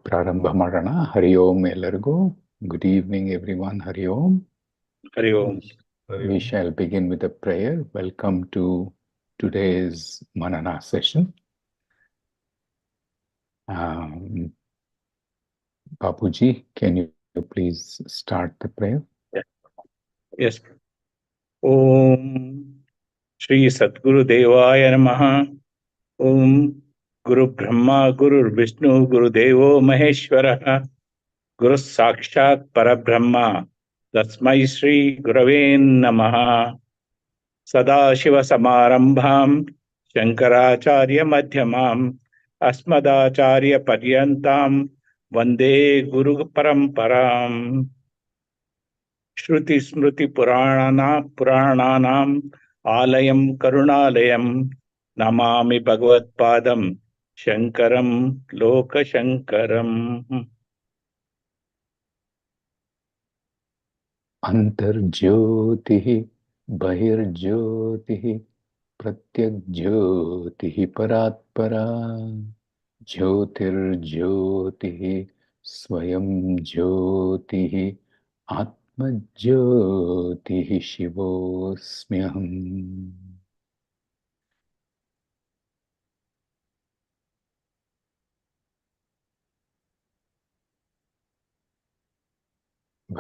ಪ್ರಾರಂಭ ಮಾಡೋಣ. ಹರಿ ಓಂ ಎಲ್ಲರಿಗೂ. Good evening everyone. Hari Om. Hari Om. We shall begin with a prayer. Welcome to today's Manana session. Babuji, can you please start the prayer? Yes. Om Shri Sadguru Devaya Namaha. Om Guru Brahma Guru Vishnu Guru Devo Maheshwara. Guru Sakshat Parabrahma. Tasmai Shri Gurave Namaha. Sadashiva Samarambham Shankaracharya Madhyamam Asmadacharya Paryantam Vande Guru Paramparam. Shruti Smriti Purananam Alayam Karunalayam Namami Bhagavad Padam Shankaram Loka Shankaram. Antarjyotihi Bahirjyotihi Pratyakjyotihi Paratpara Jyotirjyotihi Swayam Jyotihi Atmajyotihi Shivosmyaham.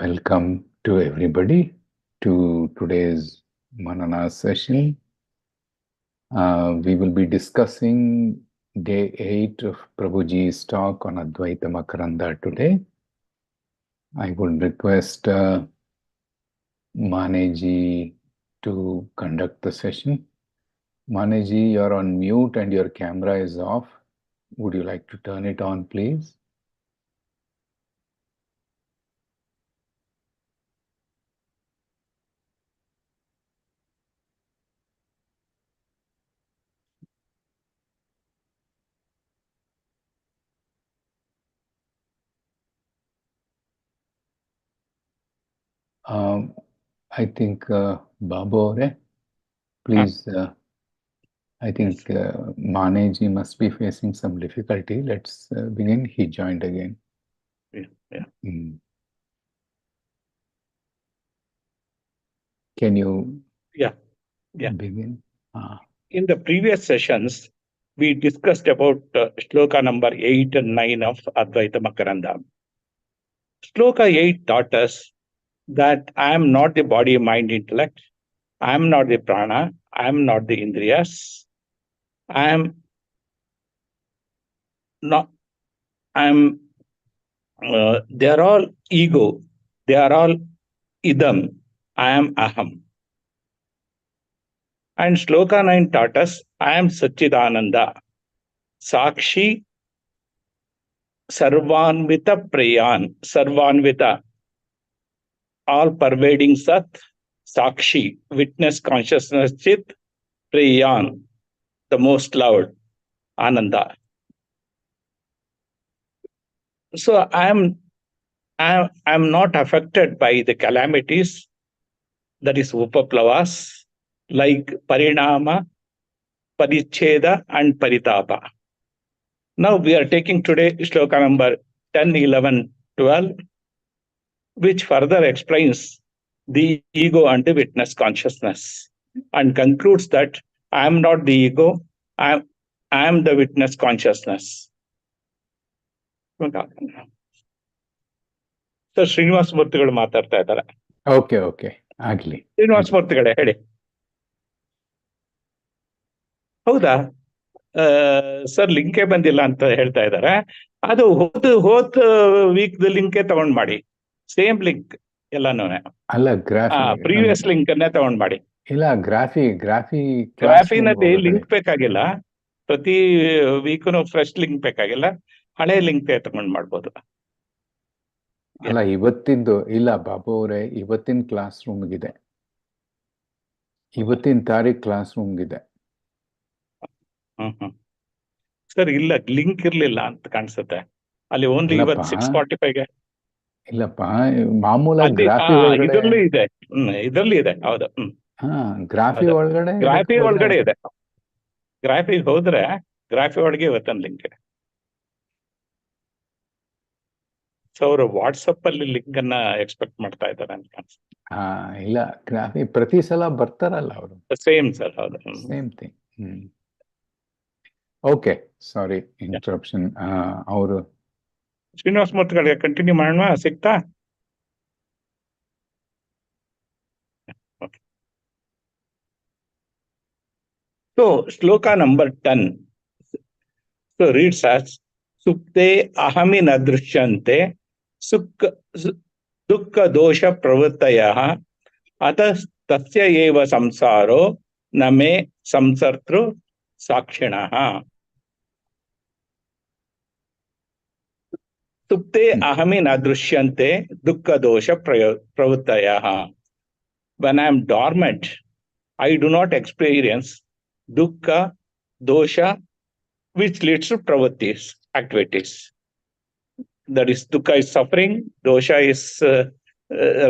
Welcome to everybody to today's Manana session. We will be discussing day 8 of Prabhuji's talk on Advaita Makaranda today. I would request Maneji to conduct the session. Maneji, you're on mute and your camera is off. Would you like to turn it on, please? I think Babu, please. I think Maneji must be facing some difficulty. Let's begin. He joined again. Yeah. Can you begin? Yeah. In the previous sessions, we discussed about shloka number 8 and 9 of Advaita Makaranda. Shloka 8 taught us that I am not the body, mind, intellect. I am not the prana. I am not the indriyas. I am not. They are all ego. They are all idam. I am aham. And Shloka 9 taught us, I am Satchidananda. Sakshi Sarvanvita Prayan. Sarvanvita. All pervading Sat. Sakshi. Witness consciousness Chit. Prayan. The most loved. Ananda. So I am not affected by the calamities, that is upaplavas, like parinama, paricheda, and paritapa. Now we are taking today shloka number 10, 11, 12, which further explains the ego and the witness consciousness, and concludes that I am not the ego, I am the witness consciousness. So Srinivasa ಮೂರ್ತಿಗಳು ಮಾತಾಡ್ತಾ ಇದ್ದಾರೆ. Okay ಆಗ್ಲಿ. ಶ್ರೀನಿವಾಸ ಮೂರ್ತಿಗಳೇ ಹೇಳಿ. ಹೌದಾ sir, ಲಿಂಕೇ ಬಂದಿಲ್ಲ ಅಂತ ಹೇಳ್ತಾ ಇದ್ದಾರೆ. ಅದು ಹೋದ ವೀಕ್ ಲಿಂಕೇ ತಗೊಂಡ್ ಮಾಡಿ, ಸೇಮ್ ಲಿಂಕ್ ಎಲ್ಲಾನು. ಅಲ್ಲ, ಪ್ರೀವಿಯಸ್ ಲಿಂಕ್ ಅನ್ನೇ ತಗೊಂಡ್ ಮಾಡಿ. ಇಲ್ಲ, ಗ್ರಾಫಿನಲ್ಲಿ ಲಿಂಕ್ ಬೇಕಾಗಿಲ್ಲ. ಪ್ರತಿ ವೀಕ್ನು ಫ್ರೆಶ್ ಲಿಂಕ್ ಬೇಕಾಗಿಲ್ಲ, ಹಳೆ ಲಿಂಕ್ ತಗೊಂಡ್ ಮಾಡ್ಬೋದು. ಅಲ್ಲ, ಇವತ್ತಿಂದು ಇಲ್ಲ ಬಾಬು ಅವರೇ, ಇವತ್ತಿನ ಕ್ಲಾಸ್ ರೂಮ್ಗಿದೆ, ಇವತ್ತಿನ ತಾರೀಖ್ ಕ್ಲಾಸ್ ರೂಮ್ಗಿದೆ. ಸರ್ ಇಲ್ಲ, ಲಿಂಕ್ ಇರ್ಲಿಲ್ಲ ಅಂತ ಕಾಣಿಸುತ್ತೆ ಅಲ್ಲಿ. ಓನ್ಲಿ ಇವತ್ತು 6:45ಗೆ. ಇಲ್ಲಪ್ಪ, ಮಾಮೂಲಾಗಿ ಇದರಲ್ಲೂ ಇದೆ. ಇದರಲ್ಲಿ ಇದೆ, ಹೌದು. ಗ್ರಾಫಿ ಒಳಗಡೆ ಇದೆ. ಗ್ರಾಫಿಗೆ ಹೋದ್ರೆ ಗ್ರಾಫಿ ಒಳಗೆ ಇವತ್ತೊಂದು ಲಿಂಕ್ ಇದೆ. ಸೊ ಅವರು ವಾಟ್ಸಪ್ ಅಲ್ಲಿ ಲಿಂಕ್ ಅನ್ನ ಎಕ್ಸ್ಪೆಕ್ಟ್ ಮಾಡ್ತಾ ಇದ್ದಾರೆ ಅಂತ ಅನ್ಸುತ್ತೆ. ಇಲ್ಲ ಗ್ರಾಫಿ ಪ್ರತಿ ಸಲ ಬರ್ತಾರಲ್ಲ ಅವರು. ಸೇಮ್ ಸರ್, ಹೌದು. Same thing. ಓಕೆ, ಸಾರಿ ಇಂಟರಪ್ಷನ್. ಅವರು ಶ್ರೀನಿವಾಸ ಮೂರ್ತಿಗಳಿಗೆ ಕಂಟಿನ್ಯೂ ಮಾಡೋಣ, ಸಿಗ್ತಾ? So, shloka number 10 so reads as Supte ahami nadrishyante dukkha dosha pravrittayah atas tasya eva samsaro name samsartru sakshinah. Supte ahami nadrishyante dukkha dosha pravrittayah. When I am dormant, I do not experience dukkha, dosha, which leads to pravrittis, activities. That is, dukkha is suffering, dosha is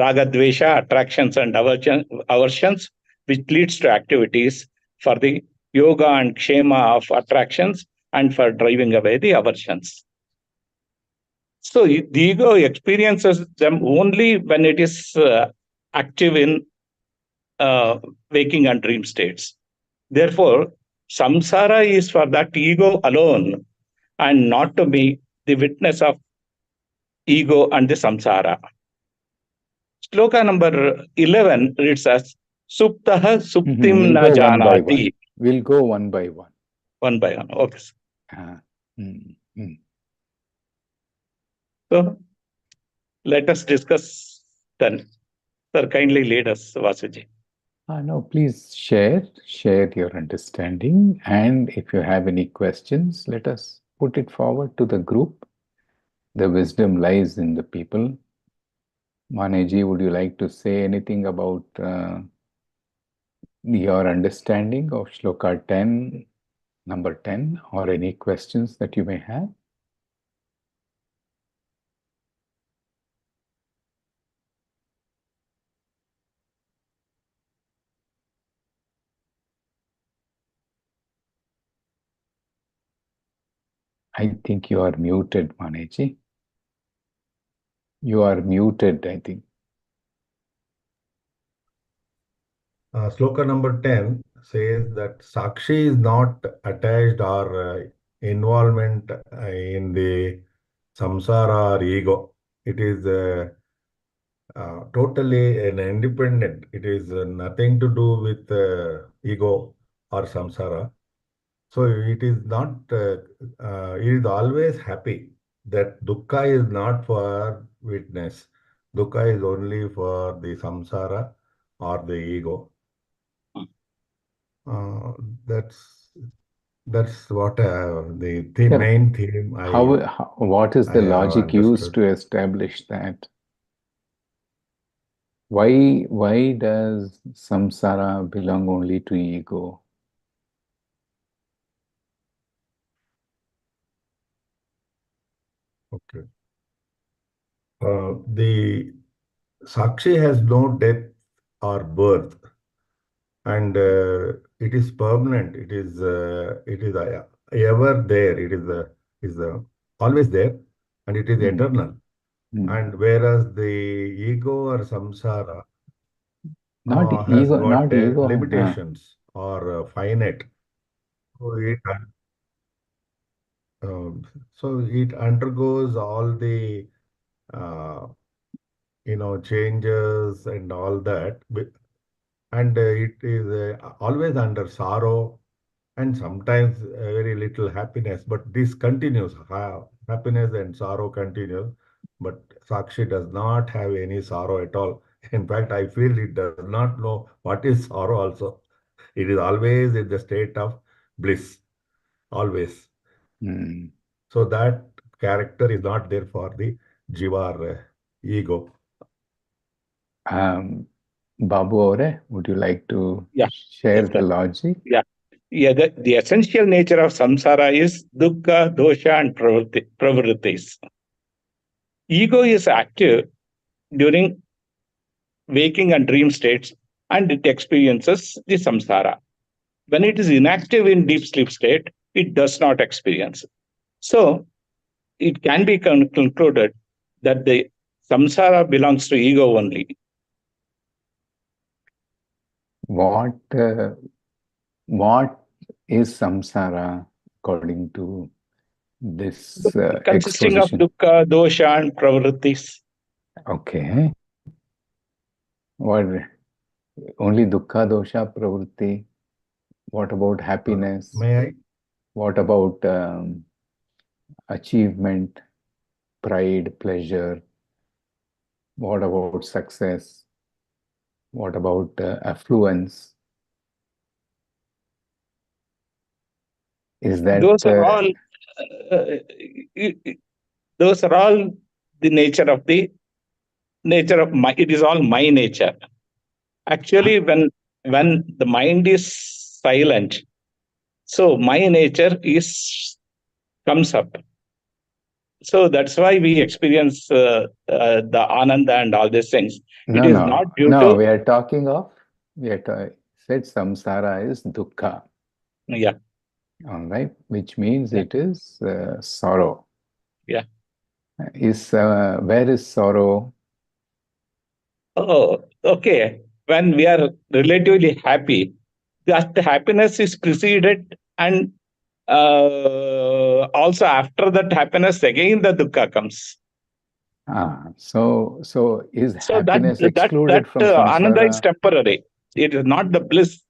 raga, dvesha, attractions and aversions, which leads to activities for the yoga and kshema of attractions and for driving away the aversions. So the ego experiences them only when it is active in waking and dream states. Therefore, samsara is for that ego alone and not to be the witness of ego and the samsara. Shloka number 11 reads as Suptaha Suptim na janati. We'll go one by one. One by one, okay. So, let us discuss then. Sir, kindly lead us, Vasuji. No, please share your understanding, and if you have any questions, let us put it forward to the group. The wisdom lies in the people. Maneji, would you like to say anything about your understanding of Shloka 10, number 10, or any questions that you may have? I think you are muted, Maneji. You are muted, I think. Sloka number 10 says that Sakshi is not attached or involvement in the samsara or ego. It is totally an independent. It is nothing to do with ego or samsara. So it is not, it is always happy. That dukkha is not for witness. Dukkha is only for the samsara or the ego. That's what the main theme. What is the logic used to establish that? Why does samsara belong only to ego? Okay. The Sakshi has no death or birth, and it is permanent. It is ever there. It is always there, and it is eternal. And whereas the ego or samsara has got limitations or finite. So it undergoes all the changes and all that, and it is always under sorrow and sometimes very little happiness, but this continues. Happiness and sorrow continues, but Sakshi does not have any sorrow at all. In fact, I feel it does not know what is sorrow also. It is always in the state of bliss, always. So that character is not there for the jiva or ego. Babu Aure, would you like to share the logic? Yeah, the essential nature of samsara is dukkha, dosha, and pravrittis. Ego is active during waking and dream states, and it experiences the samsara. When it is inactive in deep sleep state, it does not experience. So, it can be concluded that the samsara belongs to ego only. What is samsara according to this Consisting of exposition? dukkha, dosha, and pravrittis. Okay. What only dukkha, dosha, pravritti? What about happiness? May I? What about achievement, pride, pleasure? What about success? What about affluence? Is that Those are all. Those are all the nature of my. It is all my nature. Actually, when the mind is silent, so my nature comes up. So that's why we experience the ananda and all these things. It is not due no. to We are talking of. Said samsara is dukkha. yeah. All right, which means Yeah. it is sorrow. Yeah. Where is sorrow? Oh, okay. When we are relatively happy, that happiness is preceded, and also after that happiness, again the dukkha comes. So is So that happiness that excluded from ananda is samsara? temporary. It is not the bliss.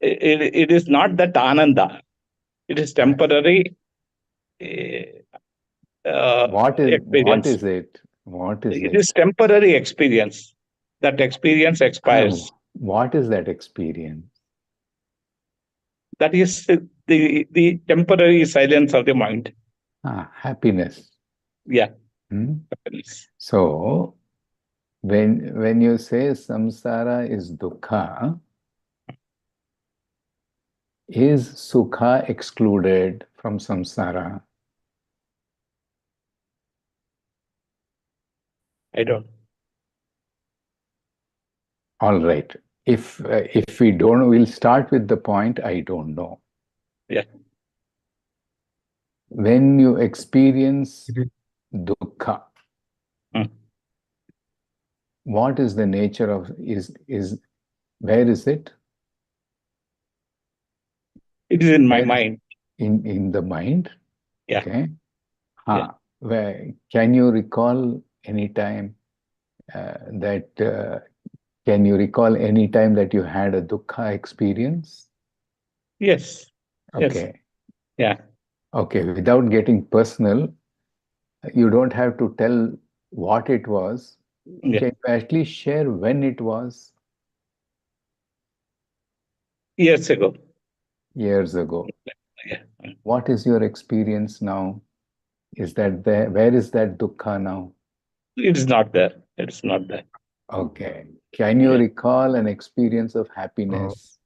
It is not that ananda. It is temporary What experience. is it? What is It it? is temporary experience. That experience expires. What is that experience? That is the temporary silence of the mind. Happiness. Yeah. Hmm? Happiness. So when you say samsara is dukkha, is sukha excluded from samsara? I don't. All right. If we don't, we'll start with the point I don't know. Yeah. When you experience It is dukkha, Hmm. what is the nature of where is it? It is in my Where mind. in the mind? Yeah. Okay. Yeah. Where can you recall any time that can you recall any time that you had a dukkha experience? Yes. Yes. Okay. Yeah. Okay. Without getting personal, you don't have to tell what it was. Yeah. Can you at least share when it was? Years ago. Years ago. Yeah. What is your experience now? Is that there? Where is that dukkha now? It is not there. It is not there. Okay. Can you Yeah. recall an experience of uh, happiness?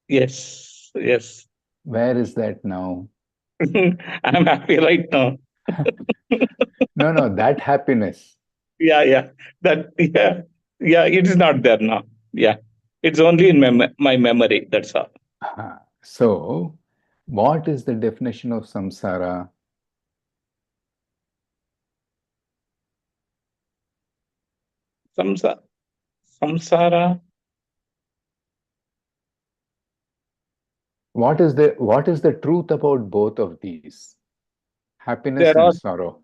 Yes. Yes. Where is that now? I'm happy right now. No, that happiness. Yeah. Yeah. That. Yeah. Yeah. It is not there now. Yeah. It's only in my memory. That's all. So, what is the definition of samsara? Samsara. What is the truth about both of these? Happiness They're and all sorrow.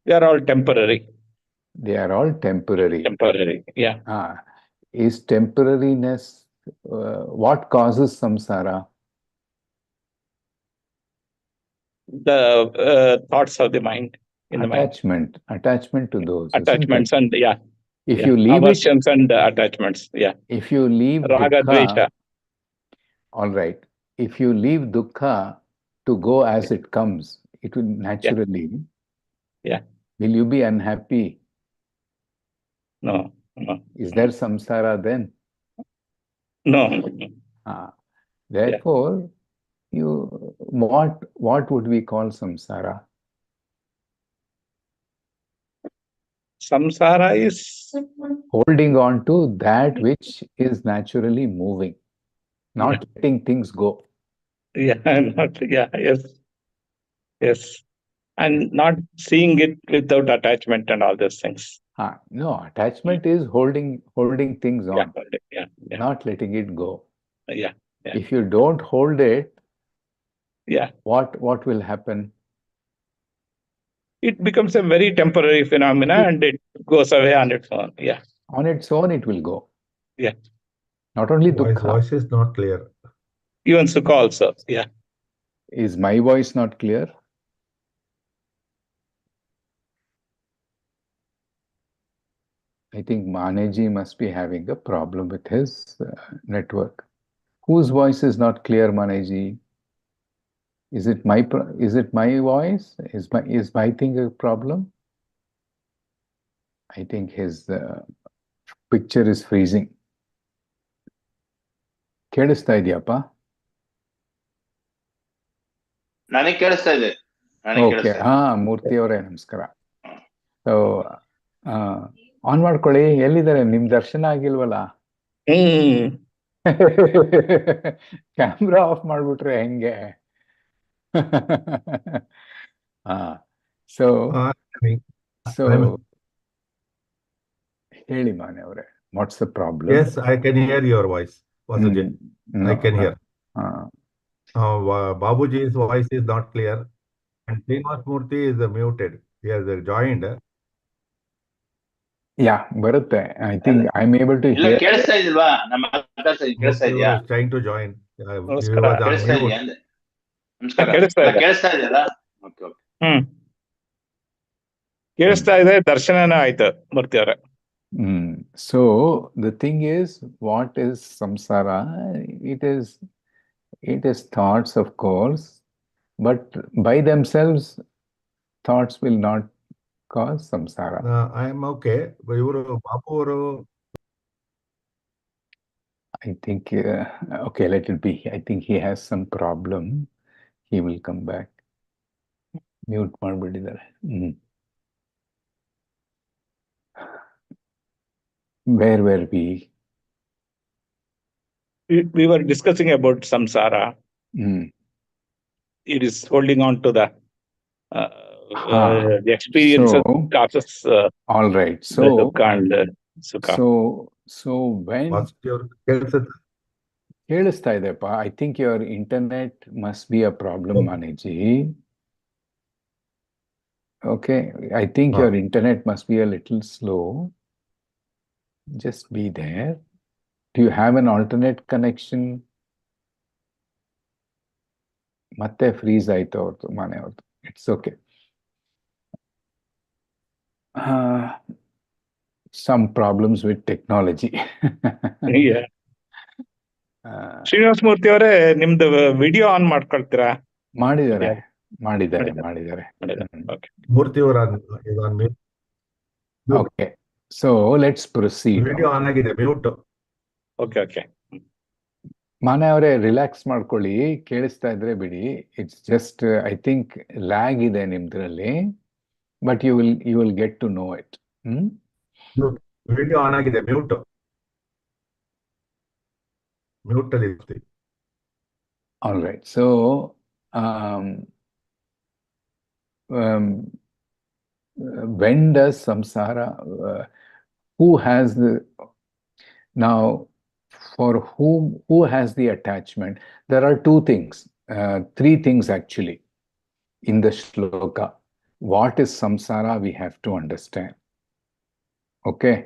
they're all temporary. They are all temporary. Temporary. Yeah. Is temporariness what causes samsara? The thoughts of the mind in the mind. Attachment to those, isn't it? Attachments and yeah. If Yeah. you leave it, Aversions and attachments. Yeah. if you leave Raga dukkha, dvesha. all right. If you leave dukkha to go as it comes, it will Yeah. naturally. Yeah. Will you be unhappy? No. No. Is there samsara then? No. Yeah. Therefore, what would we call samsara? Samsara is Holding on to that which is naturally moving, yeah. not letting things go. Yeah. Not, yeah. Yes. Yes. and not seeing it without attachment and all those things. No, attachment is holding things on, Yeah. not letting it go. Yeah. If you don't hold it, Yeah. what will happen? It becomes a very temporary phenomena and it goes away on its own. Yeah. On its own, it will go. Yeah. Not only Voice dukkha. is not clear. Even sukha also. Yeah. Is my voice not clear? I think Maneji must be having a problem with his network. Whose voice is not clear, Maneji? Is it my voice? Is my thing a problem? I think his picture is freezing. ಕೇಳಿಸ್ತಾ ಇದೆಯಪ್ಪ? ನನಗೆ ಕೇಳಿಸ್ತಾ ಇದೆ. Okay, ಮೂರ್ತಿ ಅವರೇ ನಮಸ್ಕಾರ. So on ಮಾಡ್ಕೊಳ್ಳಿ. ಎಲ್ಲಿದ್ದಾರೆ? ನಿಮ್ ದರ್ಶನ ಆಗಿಲ್ವಲ್ಲ? ಕ್ಯಾಮ್ರಾ ಆಫ್ ಮಾಡ್ಬಿಟ್ರೆ ಹೆಂಗೆ? ಸೊ ಹೇಳಿ ಮಾನೆ ಅವರೇ, what's the problem? Yes, I can hear your voice, Vasuji. I can hear. Babuji's voice is not clear, and Srinivas Murthy is muted. He has joined. Yeah, ಬರುತ್ತೆ. I think I'm able to ಇಲ್ಲ hear. ಕೇಳಿಸ್ತಾ ಇದಿಲ್ವಾ? ನಮ್ಮ ಮಾತಾಡ್ತಾ ಕೇಳಿಸ್ತಾ Murthy ಇದೆಯಾ? was trying to join. He ನಮಸ್ಕಾರ. was on ಕೇಳಿಸ್ತಾ mute. ಇದೆಯಾ ಅಂದೆ. ನಮಸ್ಕಾರ. ಕೇಳಿಸ್ತಾ ಇದೆ. ಕೇಳಿಸ್ತಾ ಇದೆಯಲ್ಲ? ಓಕೆ. ಕೇಳಿಸ್ತಾ ಇದೆ. ದರ್ಶನನೂ ಆಯ್ತು ಮೂರ್ತಿ ಅವರೇ. So the thing is, what is samsara? It is thoughts, of course, but by themselves, thoughts will not cause samsara. I am okay. But Babu, I think, okay, let it be. I think he has some problem. He will come back. Mute ಮಾಡ್ಬಿಟ್ಟಿದ್ದಾರೆ. Where were we? We were discussing about samsara. It is holding on to the experience So, causes all right. So, the dukkha and sukha. So when what's your ಕೇಳಿಸ್ತಾ ಇದೆಪ್ಪ? I think your internet must be a problem, Maneji. Okay, I think your internet must be a little slow. Just be there. Do you have an alternate connection? ಮತ್ತೆ freeze ಆಯ್ತು ಅವ್ರದ್ದು, ಮನೆ ಅವ್ರದ್ದು. It's okay. Some problems with technology. Yeah. Srinivasa Murthy ಅವರೇ, ನಿಮ್ದು video on ಮಾಡ್ಕೊಳ್ತೀರಾ? ಮಾಡಿದ್ದಾರೆ. Murthy is on mute. Okay, so let's proceed. Video on ಆಗಿದೆ, mute. Okay. Mane ಅವರೇ, ರಿಲ್ಯಾಕ್ಸ್ ಮಾಡ್ಕೊಳ್ಳಿ. ಕೇಳಿಸ್ತಾ ಇದ್ರೆ ಬಿಡಿ. It's just I think lag ಇದೆ ನಿಮ್ದ್ರಲ್ಲಿ, but you will get to know it. Video on ಆಗಿದೆ, ಮ್ಯೂಟ್ ಅಲ್ಲಿ ಇರ್ತೀವಿ. All right. So when does samsara, who has the, now for who has the attachment? There are two things, three things actually in the shloka. What is samsara? We have to understand. Okay.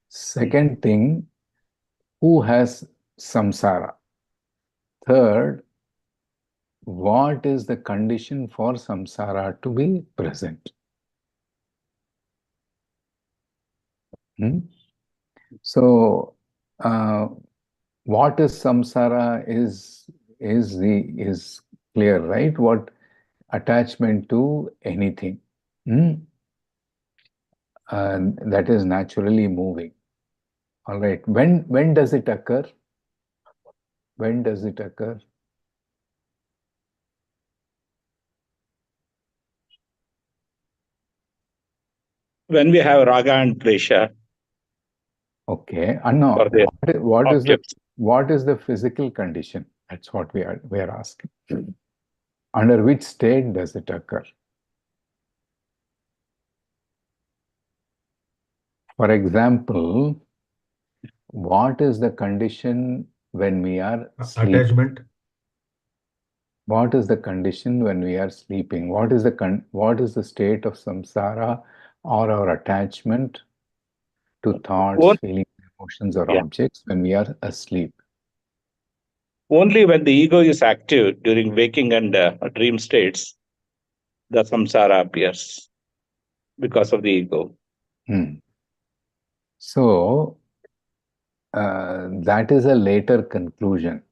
Second thing, who has samsara? Third, what is the condition for samsara to be present? So, what is samsara is clear, right? What attachment to anything that is naturally moving. All right. When does it occur? When does it occur? When we have raga and dvesha. Okay. No. What is the physical condition? That's what we are asking. Under which state does it occur? For example, what is the condition when we are sleeping? Attachment. What is the condition when we are sleeping? What is the state of samsara or our attachment to thoughts, feelings, emotions, or Yeah. objects when we are asleep? Only when the ego is active during waking and dream states, the samsara appears because of the ego. So that is a later conclusion.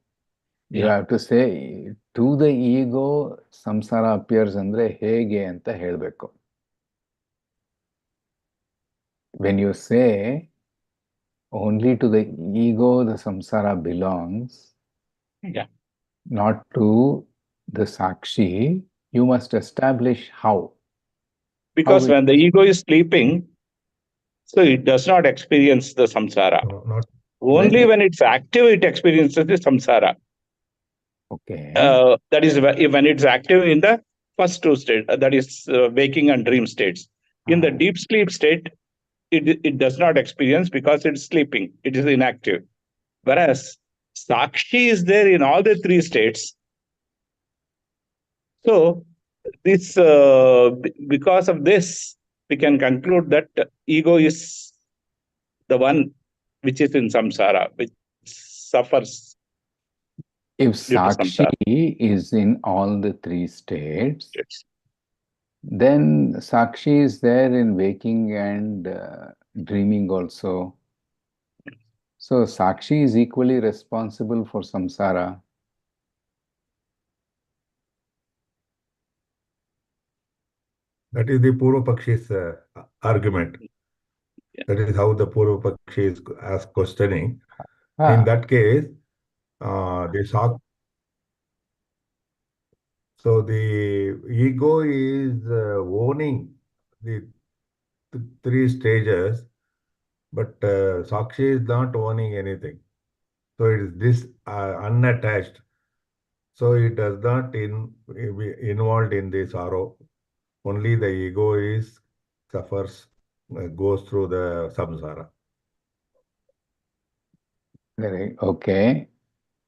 You Yeah. have to say, to the ego, samsara appears andre hege anta helbeku. When you say only to the ego the samsara belongs, Yeah. not to the sakshi, you must establish how. Because How when the ego is sleeping, so it does not experience the samsara. Not Only when it's active, it experiences the samsara. Okay. That is when it's active in the first two states, that is waking and dream states. In the deep sleep state, it does not experience because it's sleeping. It is inactive. Whereas Sakshi is there in all the three states. So this, because of this, we can conclude that ego is the one which is in samsara, which suffers. If due to sakshi samsara. is in all the three states, Yes. then sakshi is there in waking and dreaming also. So sakshi is equally responsible for samsara. That is the Purva Pakshi's argument. Yeah. That is how the Purva Pakshi is asked questioning. Ah. In that case, the ego is owning the three stages, but Sakshi is not owning anything. So it is this unattached. So it does not be involved in the sorrow. Only the ego suffers, goes through the samsara. Okay.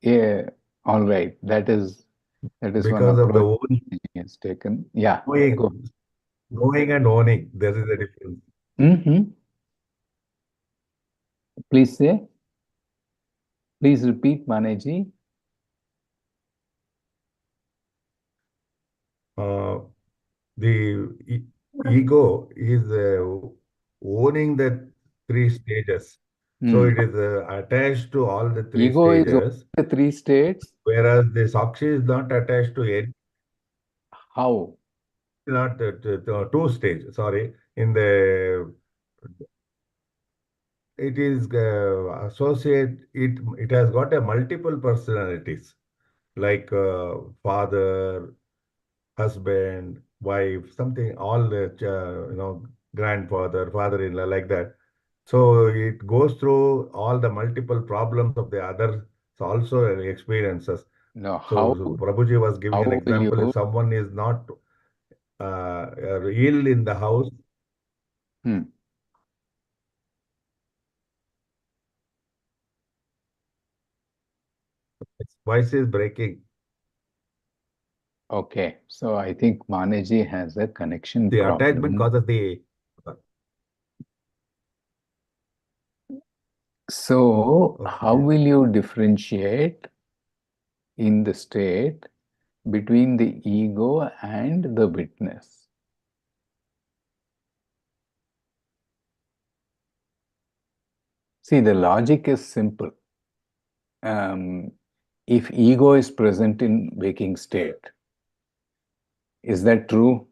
Yeah. All right. That is one Because of the approach he has taken. Yeah. Go. knowing and owning, there is a difference. Please say. Please repeat, Maneji. The ego is owning the three stages. So it is attached to all the three Ego is stages, the three states. whereas the Sakshi is not attached to any. How? Not the two stage. Sorry, in the it is associate. It has got a multiple personalities, like father, husband, wife, something, all the grandfather, father-in-law, like that. So it goes through all the multiple problems of the other also experiences. No, So Prabhuji was giving an example. If someone is not ill in the house, its voice is breaking. Okay, so I think Maneji has a connection The problem. attachment causes the. So how will you differentiate in the state between the ego and the witness? See, the logic is simple. If ego is present in waking state, is that true?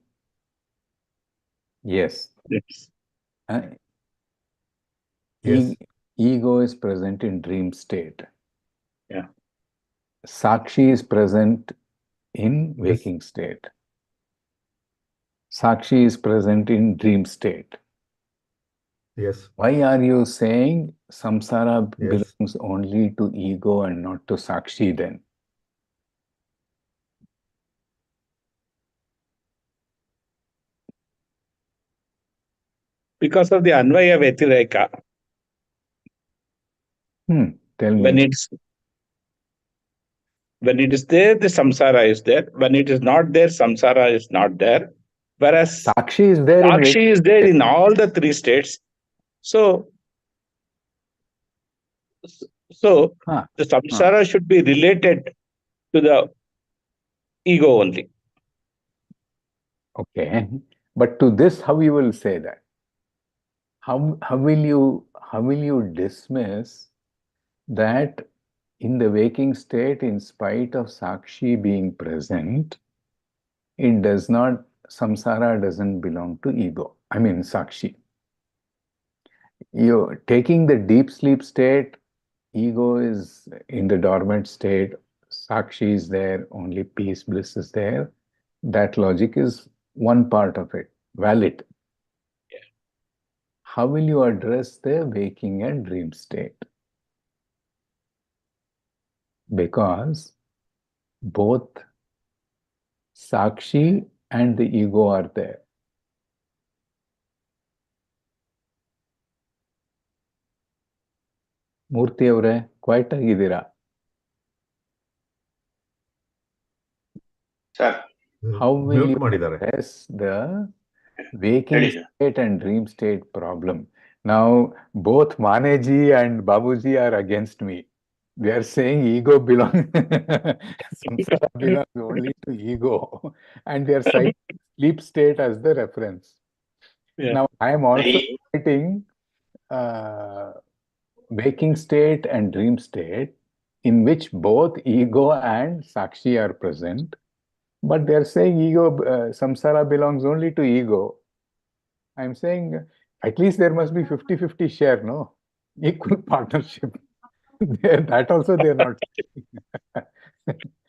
Yes. Yes. Yes. Ego is present in dream state. Yeah. Sakshi is present in waking state. Sakshi is present in dream state. Yes. Why are you saying samsara Yes. belongs only to ego and not to Sakshi then? Because of the Anvaya Vyatireka. Tell When me. it is there, the samsara is there. When it is not there, samsara is not there. Whereas Sakshi is there in Sakshi is there in all the three states. So the samsara should be related to the ego only. Okay, but to this, how you will say that? How will you dismiss that in the waking state, in spite of Sakshi being present, it does not, samsara doesn't belong to ego. I mean, Sakshi. You're taking the deep sleep state, ego is in the dormant state, Sakshi is there, only peace, bliss is there. That logic is one part of it, valid. Yeah. How will you address the waking and dream state? Because both Sakshi and the ego are there. ಮೂರ್ತಿ ಅವರೇ quite ಆಗಿದ್ದೀರಾ? Sir How will mute you ಮಾಡಿದ್ದಾರೆ. address the waking ಹೇಳಿ sir. state and dream state problem? Now, both Maneji and Babuji are against me. They are saying ego belongs, samsara belongs only to ego, and they are citing sleep state as the reference. Yeah. Now, I am also citing waking state and dream state in which both ego and Sakshi are present, but they are saying ego, samsara belongs only to ego. I'm saying at least there must be 50-50 share, no? Equal partnership. That also they are not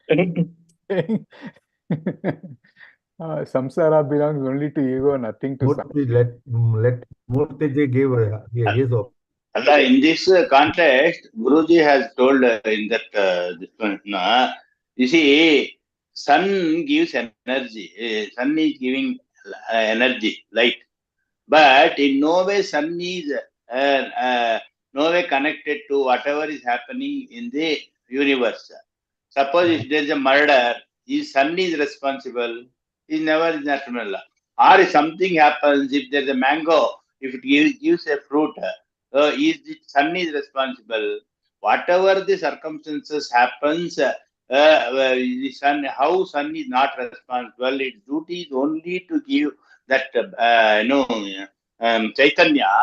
saying. Samsara belongs only to ego, nothing to Murthy, Sakshi. let Murthy give his opinion. Allah, in this context, Guruji has told in that this one, you see, sun gives energy. Sun is giving energy, light, but in no way sun is no way connected to whatever is happening in the universe. Suppose if there is a murder, is sun is responsible? Is never is natural. Or if something happens, if there is a mango, if it gives a fruit, is the sun is responsible? Whatever the circumstances happens, the sun, how sun is not responsible? Its duty is only to give that Chaitanya.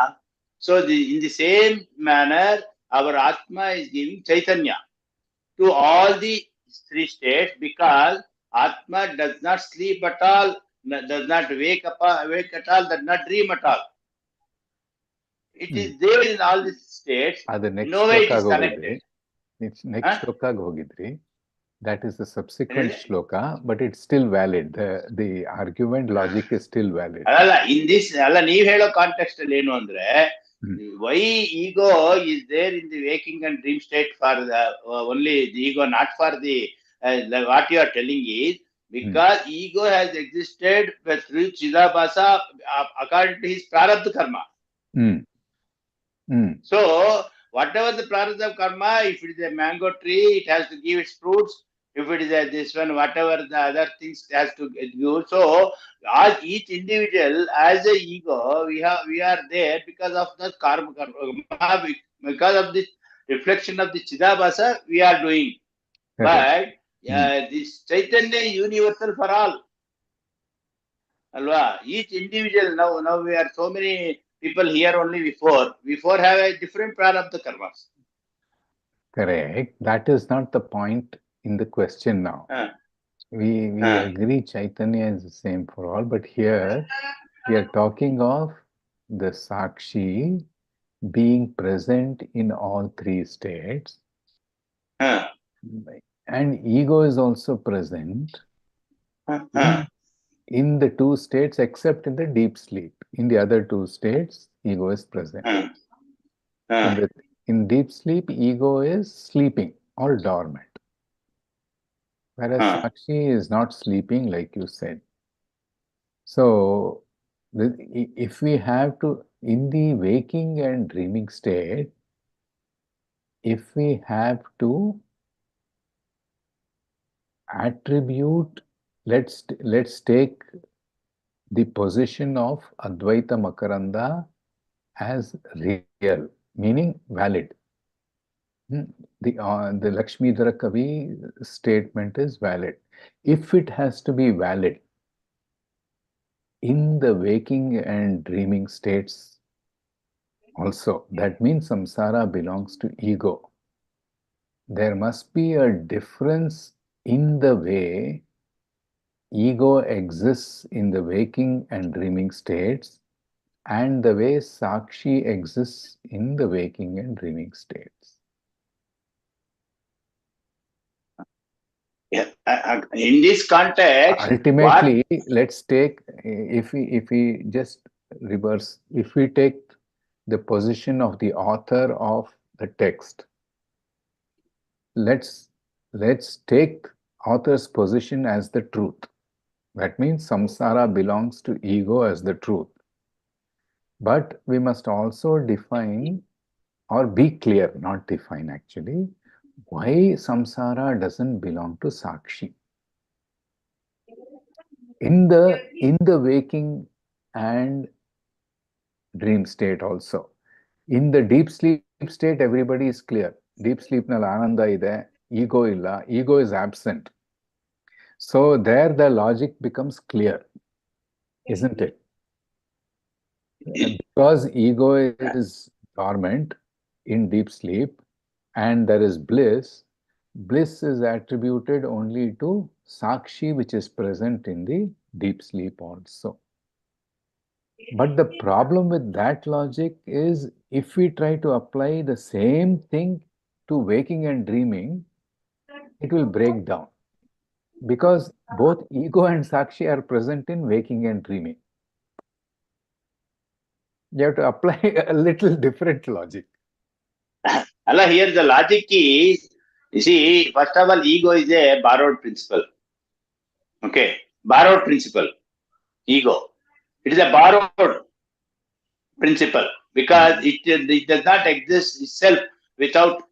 So in the same manner, our Atma is giving Chaitanya to all the three states, because Atma does not sleep at all, does not wake at all, does not dream at all. It is there in all these states. No way it is connected. Next shloka ಹೋಗಿದ್ರಿ. That is the subsequent shloka, but it's still valid. The argument logic is still valid. ಅಲ್ಲ in this ಅಲ್ಲ ನೀವ್ ಹೇಳೋ context ಅಲ್ಲಿ ಏನು ಅಂದ್ರೆ why ego is there in the waking and dream state for the only the ego, not for the what you are telling is because ego has existed through Chidabhasa according to his prarabdha karma. So whatever the prarabdha karma, if it is a mango tree, it has to give its fruits. If it is this one, whatever the other things has to give. So as each individual, as a ego, we are there because of the karma, because of the reflection of the Chidabhasa we are doing. But this Chaitanya is universal for all. Alva, each individual, now we are so many people here only before have a different prarabdha karmas. Correct. That is not the point in the question now. We agree Chaitanya is the same for all, but here we are talking of the Sakshi being present in all three states. And ego is also present in the two states except in the deep sleep. In the other two states, ego is present. In deep sleep, ego is sleeping or dormant. Whereas Sakshi is not sleeping, like you said. So, if we have to, in the waking and dreaming state, if we have to attribute, let's take the position of Advaita Makaranda as real, meaning valid. The Lakshmidhara Kavi statement is valid. If it has to be valid in the waking and dreaming states also, that means samsara belongs to ego. There must be a difference in the way ego exists in the waking and dreaming states and the way Sakshi exists in the waking and dreaming states. Yeah, in this context, ultimately, let's take, if we just reverse, if we take the position of the author of the text, let's take author's position as the truth. That means samsara belongs to ego as the truth. But we must also define or be clear, not define actually, why samsara doesn't belong to Sakshi. In the waking and dream state also. In the deep sleep state, everybody is clear. Deep sleep nal ananda ide, ego illa, ego is absent. So there the logic becomes clear, isn't it? Because ego is dormant in deep sleep and there is bliss, bliss is attributed only to Sakshi, which is present in the deep sleep also. But the problem with that logic is if we try to apply the same thing to waking and dreaming, it will break down. Because both ego and Sakshi are present in waking and dreaming. You have to apply a little different logic. Allah, here the logic is, you see, first of all, ego is a borrowed principle. Okay, borrowed principle, ego. It is a borrowed principle because it does not exist itself without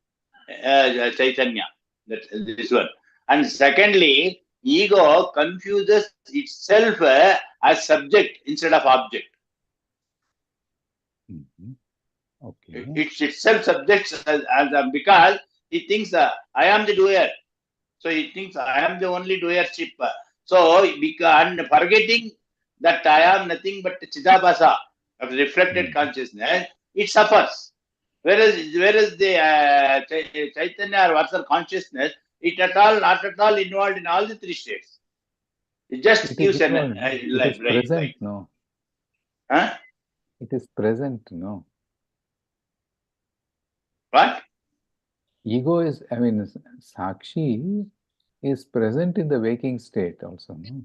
Chaitanya. This one. And secondly, ego confuses itself as subject instead of object. Okay. It's itself subject because he thinks I am the doer. So he thinks I am the only doership. So and forgetting that I am nothing but Chidabhasa of reflected consciousness, it suffers. Whereas the Chaitanya or Varsar consciousness, not at all involved in all the three states. It just gives an it is present, no? Huh? It is present, no? What? Ego is, Sakshi is present in the waking state also, no?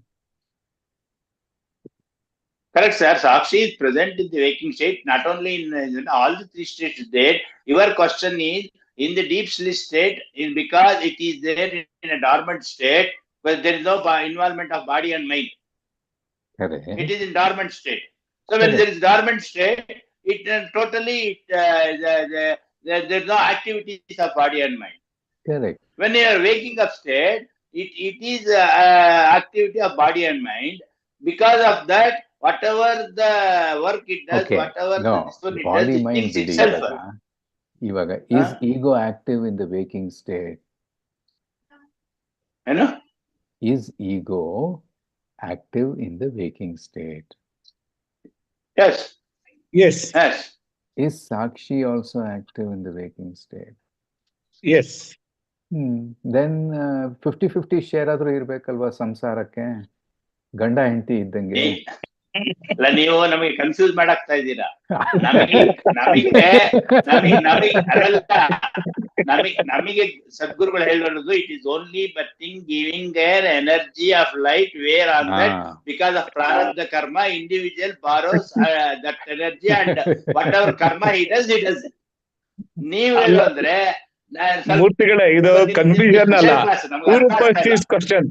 Correct, sir. Sakshi is present in the waking state, not only in all the three states there. Your question is, in the deep sleep state, is because it is there in a dormant state, where there is no involvement of body and mind. Correct. It is in dormant state. So when there is dormant state, it totally, there is no activities of body and mind. Correct. When you are waking up state, it is activity of body and mind. Because of that, whatever the work it does, whatever this one it does, it thinks itself. Ivaga, is ego active in the waking state? You know? Is ego active in the waking state? Yes. Yes. Yes. Is Sakshi also active in the waking state? Yes. Then 50-50 share ಆದ್ರೂ ಇರ್ಬೇಕಲ್ವಾ ಸಂಸಾರಕ್ಕೆ ಗಂಡ ಹೆಂಡತಿ ಇದ್ದಂಗೆ ಅಲ್ಲ ನೀವು ನಮಗೆ confuse ಮಾಡಾಕ್ತಾ ಇದ್ದೀರಾ ನಮಗೆ ಸದ್ಗುರುಗಳು ಹೇಳಿರೋದು it is only but thing giving their energy of light where on that because of prarabdha karma individual borrows that energy and whatever karma he does ನೀವು ಹೇಳು ಅಂದ್ರೆ ಮೂರ್ತಿಗಳೇ ಇದು ಕನ್ಫ್ಯೂಷನ್ ಅಲ್ಲ ಪೂರ್ವ ಪಕ್ಷಿಸ್ ಕ್ವಶನ್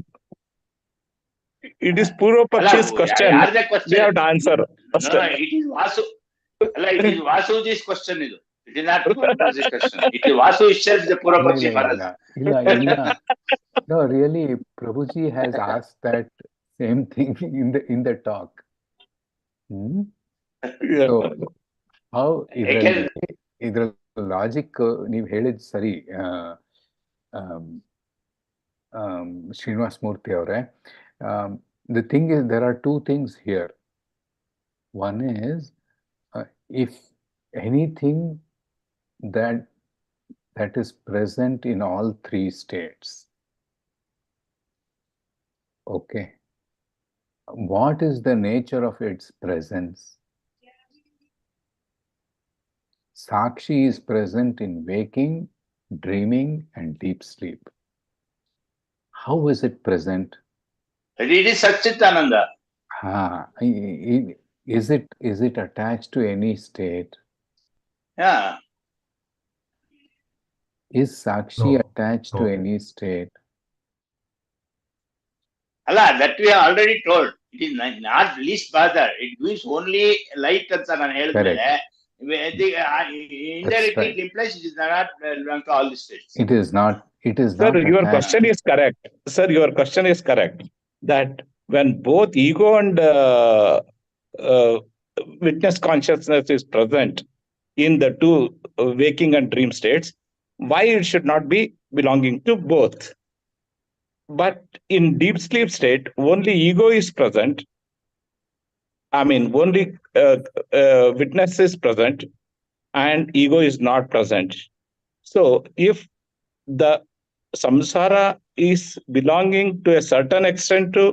ಇಟ್ ಇಸ್ ಪೂರ್ವ ಪಕ್ಷಿಸ್ question we have to answer no, it is Vasu It is Vasuji's question. It is not Guruji's question. It is Vasu itself the Purapaksi for us. No, really, Prabhuji has asked that same thing in the talk. So, how ಇದರ logic ನೀವು ಹೇಳಿದ್ ಸರಿ ಶ್ರೀನಿವಾಸ್ ಮೂರ್ತಿ ಅವರೇ. The thing is, there are two things here. One is, if anything that is present in all three states, okay, what is the nature of its presence? Sakshi is present in waking, dreaming, and deep sleep. How is it present? It is Satchitananda. Is it attached to any state? Yeah. Is Sakshi attached to any state? Allah, that we have already told. It is not least bother. It gives only light and sun. Indirectly, it implies it is not belong to all the states. It is not. Sir, your question is correct. Sir, your question is correct. That when both ego and witness consciousness is present in the two waking and dream states, why it should not be belonging to both? But in deep sleep state, only ego is present. I mean, only witness is present and ego is not present. So if the samsara is belonging to a certain extent to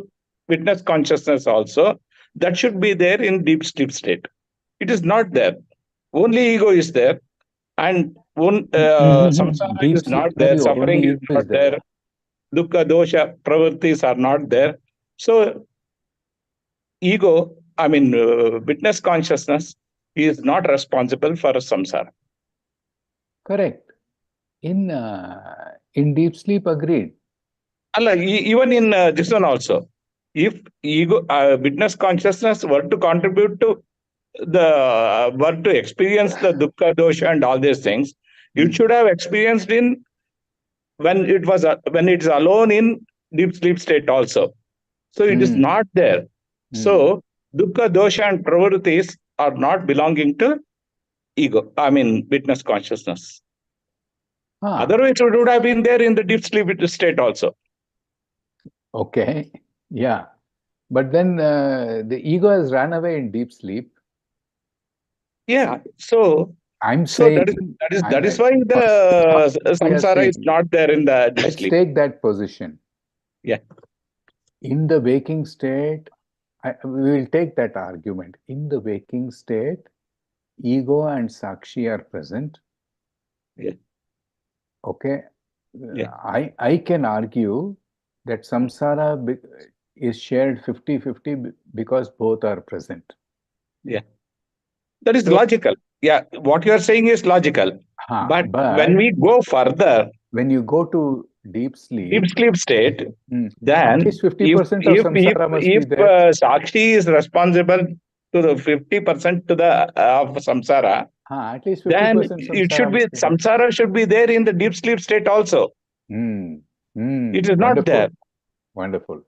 witness consciousness also, that should be there in deep sleep state. It is not there. Only ego is there, and samsara is not there. Suffering is not there. Dukkha, dosha, pravrittis are not there. So ego, I mean, witness consciousness is not responsible for samsara. Correct. In deep sleep, agreed. Even in this one also, if ego, witness consciousness were to contribute to were to experience the dukkha, dosha, and all these things, it should have experienced in when it is alone in deep sleep state also. So it is not there. So dukkha, dosha, and pravrittis are not belonging to ego. I mean, witness consciousness. Otherwise, it would have been there in the deep sleep state also. Okay, yeah. But then the ego has run away in deep sleep. Yeah. So I'm saying that is why the samsara is not there in the deep sleep. Let's take that position. Yeah. In the waking state, we will take that argument. In the waking state, ego and Sakshi are present. Yeah. Okay. Yeah. I can argue that samsara is shared 50-50 because both are present. Yeah. That is logical. Yeah. What you are saying is logical. But when we go further, when you go to deep sleep state, then at least 50% of samsara must be there. Sakshi is responsible to the 50% to the of samsara, at least 50% then it should be samsara should be there in the deep sleep state also. It is not there. Wonderful.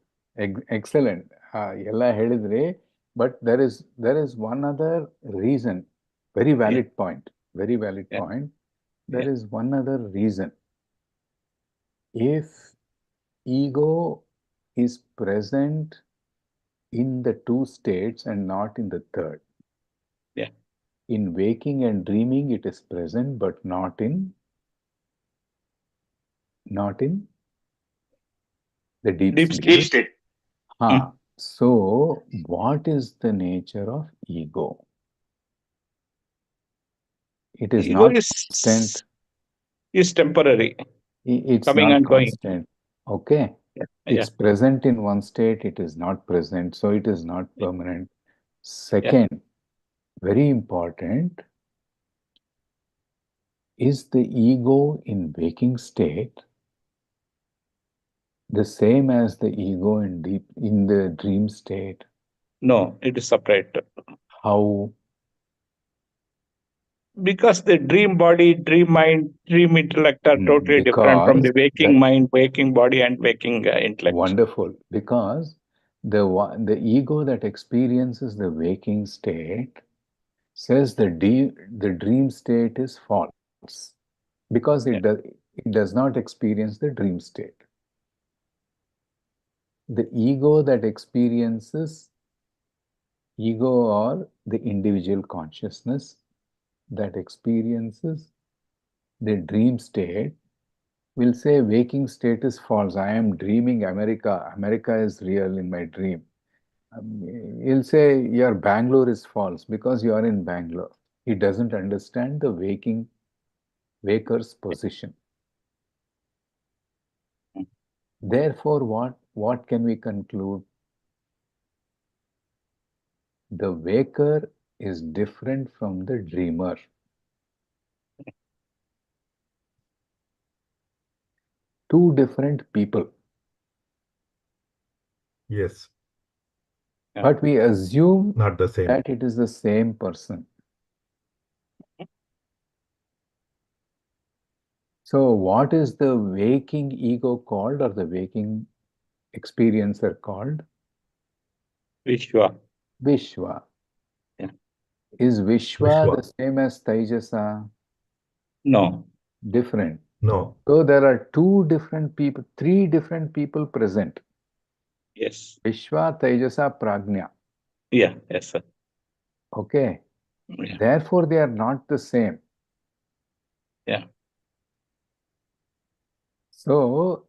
Excellent. Ella helidri, but there is one other reason. Very valid point. Very valid point. There is one other reason. If ego is present in the two states and not in the third. Yeah. In waking and dreaming, it is present, but not in the deep state. So, what is the nature of ego? It is ego not constant. Is temporary. It's coming not and constant. Going. Okay. It's present in one state, it is not present, so it is not permanent. Second, very important, is the ego in waking state the same as the ego in the dream state? No, it is separate. How? Because the dream body, dream mind, dream intellect are totally different from the Because waking that mind, waking body, and waking intellect. wonderful. Because the ego that experiences the waking state says the dream state is false because it does not experience the dream state. The ego that experiences ego or the individual consciousness that experiences the dream state will say waking state is false. I am dreaming America. America is real in my dream. He'll say your Bangalore is false because you are in Bangalore. He doesn't understand the waker's position. Therefore, what can we conclude? The waker is different from the dreamer. Two different people. Yes. But we assume Not the same. that it is the same person. So what is the waking ego called or the waking experiencer called? Vishwa. Vishwa. Yeah. Is Vishwa the Vishwa. same as Taijasa? No. Different. No. So there are two different people, three different people present. Yes. Vishwa, Taijasa, Prajna. Yeah. Yes, sir. Okay. Yeah. Therefore, they are not the same. Yeah. So,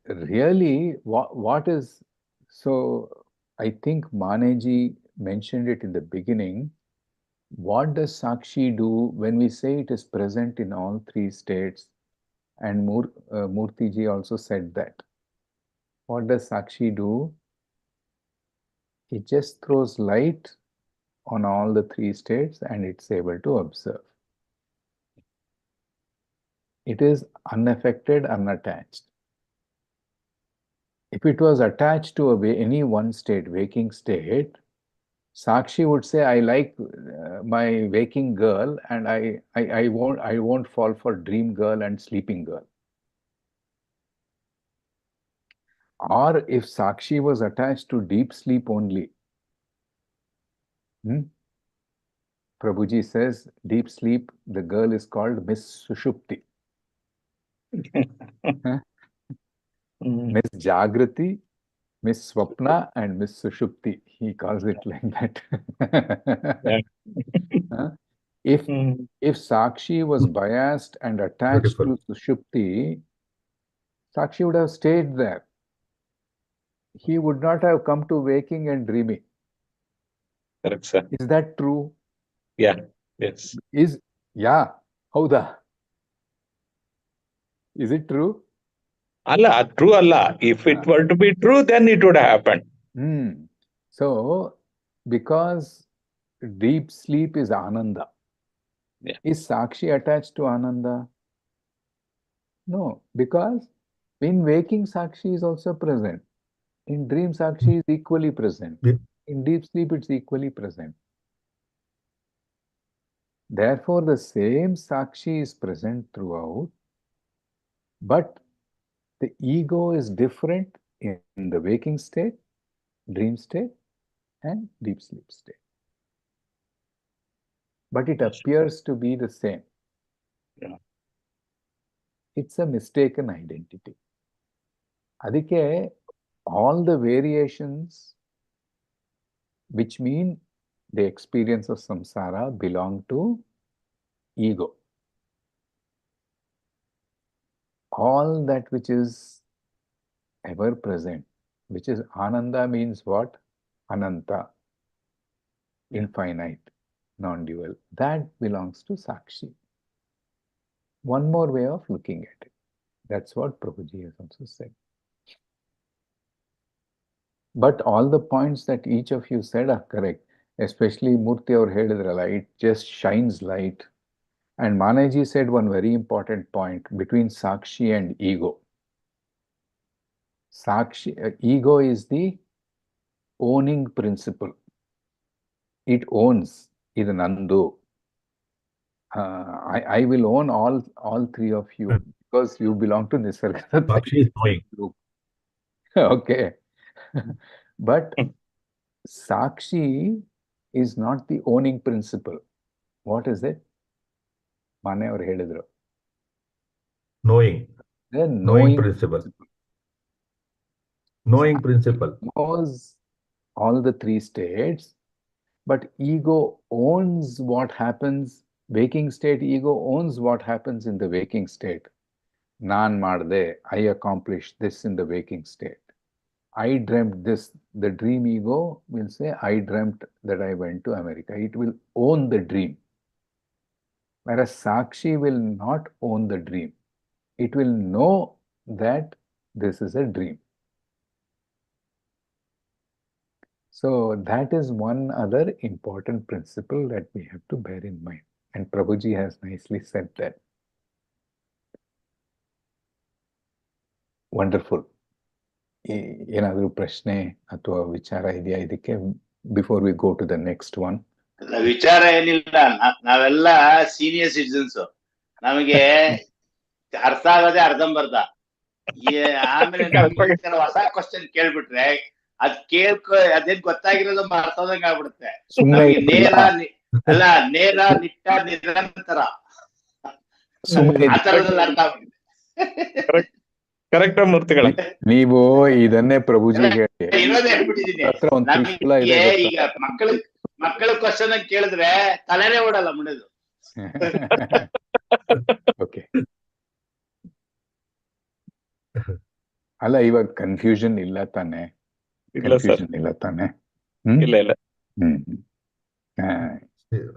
really, what is... So, I think Maneji mentioned it in the beginning. What does Sakshi do when we say it is present in all three states? And Murthy also said that. What does Sakshi do? It just throws light on all the three states and it's able to observe. It is unaffected, unattached. If it was attached to any one state, waking state, Sakshi would say, I like my waking girl and I won't fall for dream girl and sleeping girl. Or if Sakshi was attached to deep sleep only, Prabhuji says, deep sleep, the girl is called Miss Sushupti. Miss Jagrati, Miss Swapna, and Miss Sushupti. He calls it like that. Yeah. If Sakshi was biased and attached Beautiful. to Sushupti, Sakshi would have stayed there. He would not have come to waking and dreaming. Correct, sir. Is that true? Yeah. Yes. Howda? Is it true? Allah, true Allah. If it were to be true, then it would happen. So, because deep sleep is Ananda, is Sakshi attached to Ananda? No, because in waking Sakshi is also present. In dream Sakshi is equally present. In deep sleep it's equally present. Therefore, the same Sakshi is present throughout, but the ego is different in the waking state, dream state, and deep sleep state. But it appears to be the same. Yeah. It's a mistaken identity. Adike, all the variations which mean the experience of samsara belong to ego. All that which is ever present, which is Ananda, means what? Ananta, infinite, non-dual. That belongs to Sakshi. One more way of looking at it. That's what Prabhuji has also said. But all the points that each of you said are correct. Especially Murthy or ಹೇಳಿದ್ರಲ್ಲ, it just shines light. And Manaji said one very important point between Sakshi and ego. Ego is the owning principle. It owns, ಇದು ನಂದು. I will own all three of you because you belong to Nisargadatta Sakshi is knowing. group. Okay. But Sakshi is not the owning principle. What is it? Mane ಅವರು ಹೇಳಿದ್ರು. Knowing. The Knowing principle. Knowing principle. Knows all the three states, but ego owns what happens. Waking state ego owns what happens in the waking state. Naan marde, I accomplished this in the waking state. I dreamt this. The dream ego will say, I dreamt that I went to America. It will own the dream. Whereas Sakshi will not own the dream. It will know that this is a dream. So that is one other important principle that we have to bear in mind. And Prabhuji has nicely said that. Wonderful. ಏನಾದರೂ ಪ್ರಶ್ನೆ ಅಥವಾ ವಿಚಾರ ಇದೆಯಾ ಇದಕ್ಕೆ before we go to the next one? ವಿಚಾರ ಏನಿಲ್ಲ, ನಾವೆಲ್ಲ senior citizens, ನಮಗೆ ಅರ್ಥ ಆಗೋದೇ ಅರ್ಧಂಬರ್ಧ. ಆಮೇಲೆ ಹೊಸ ಕ್ವಶನ್ ಕೇಳ್ಬಿಟ್ರೆ ಅದೇನ್ ಗೊತ್ತಾಗಿರೋದು ಮರ್ತೋದಂಗ ಆಗ್ಬಿಡುತ್ತೆ. ನೇರ ನಿಟ್ಟ ನಿರಂತರ ಆ ತರದಲ್ಲಿ ಅರ್ಥ ಆಗ್ಬಿಡುತ್ತೆ. ಕರೆಕ್ಟ್ ಮೂರ್ತಿಗಳ, ನೀವು ಇದನ್ನೇ ಪ್ರಭುಜಿಗೆ ಇರೋದೇ ಹೇಳ್ಬಿಟ್ಟಿದೀನಿ. ಈಗ ಮಕ್ಕಳ ಕ್ವಶನ್ ಕೇಳಿದ್ರೆ ತಲೆನೇ ಓಡಲ್ಲ ಮುಡಿದು. ಓಕೆ, ಅಲ್ಲ ಇವಾಗ ಕನ್ಫ್ಯೂಷನ್ ಇಲ್ಲ ತಾನೆ? ಕನ್ಫ್ಯೂಷನ್ ಇಲ್ಲ ತಾನೆ? ಇಲ್ಲ ಇಲ್ಲ.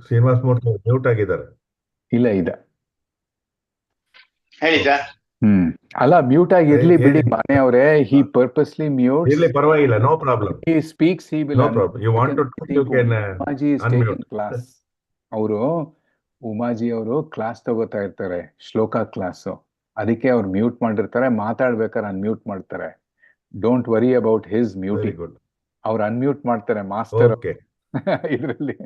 ಶ್ರೀನಿವಾಸ್ ಮೂರ್ತಿ ಮ್ಯೂಟ್ ಆಗಿದ್ದಾರೆ. ಇಲ್ಲ ಇದೆ, ಹೇಳಿ ಸರ್. ಅಲ್ಲ ಮ್ಯೂಟ್ ಆಗಿರ್ಲಿ ಬಿಡಿ ಮನೆಯವರೇ. He purposely mute. ಇರ್ಲಿ, ಪರವಾಗಿಲ್ಲ, no problem. He speaks, he will. No problem. You want to talk, you can unmute. Class ಅವರು ಉಮಾಜಿ ಅವರು ಕ್ಲಾಸ್ ತಗೋತಾ ಇರ್ತಾರೆ, ಶ್ಲೋಕ ಕ್ಲಾಸ್. ಅದಕ್ಕೆ ಅವ್ರು ಮ್ಯೂಟ್ ಮಾಡಿರ್ತಾರೆ, ಮಾತಾಡ್ಬೇಕಾದ್ರೆ ಅನ್ಮ್ಯೂಟ್ ಮಾಡ್ತಾರೆ. Don't worry about his muting. ಅವ್ರು ಅನ್ಮ್ಯೂಟ್ ಮಾಡ್ತಾರೆ, ಮಾಸ್ಟರ್ ಇದರಲ್ಲಿ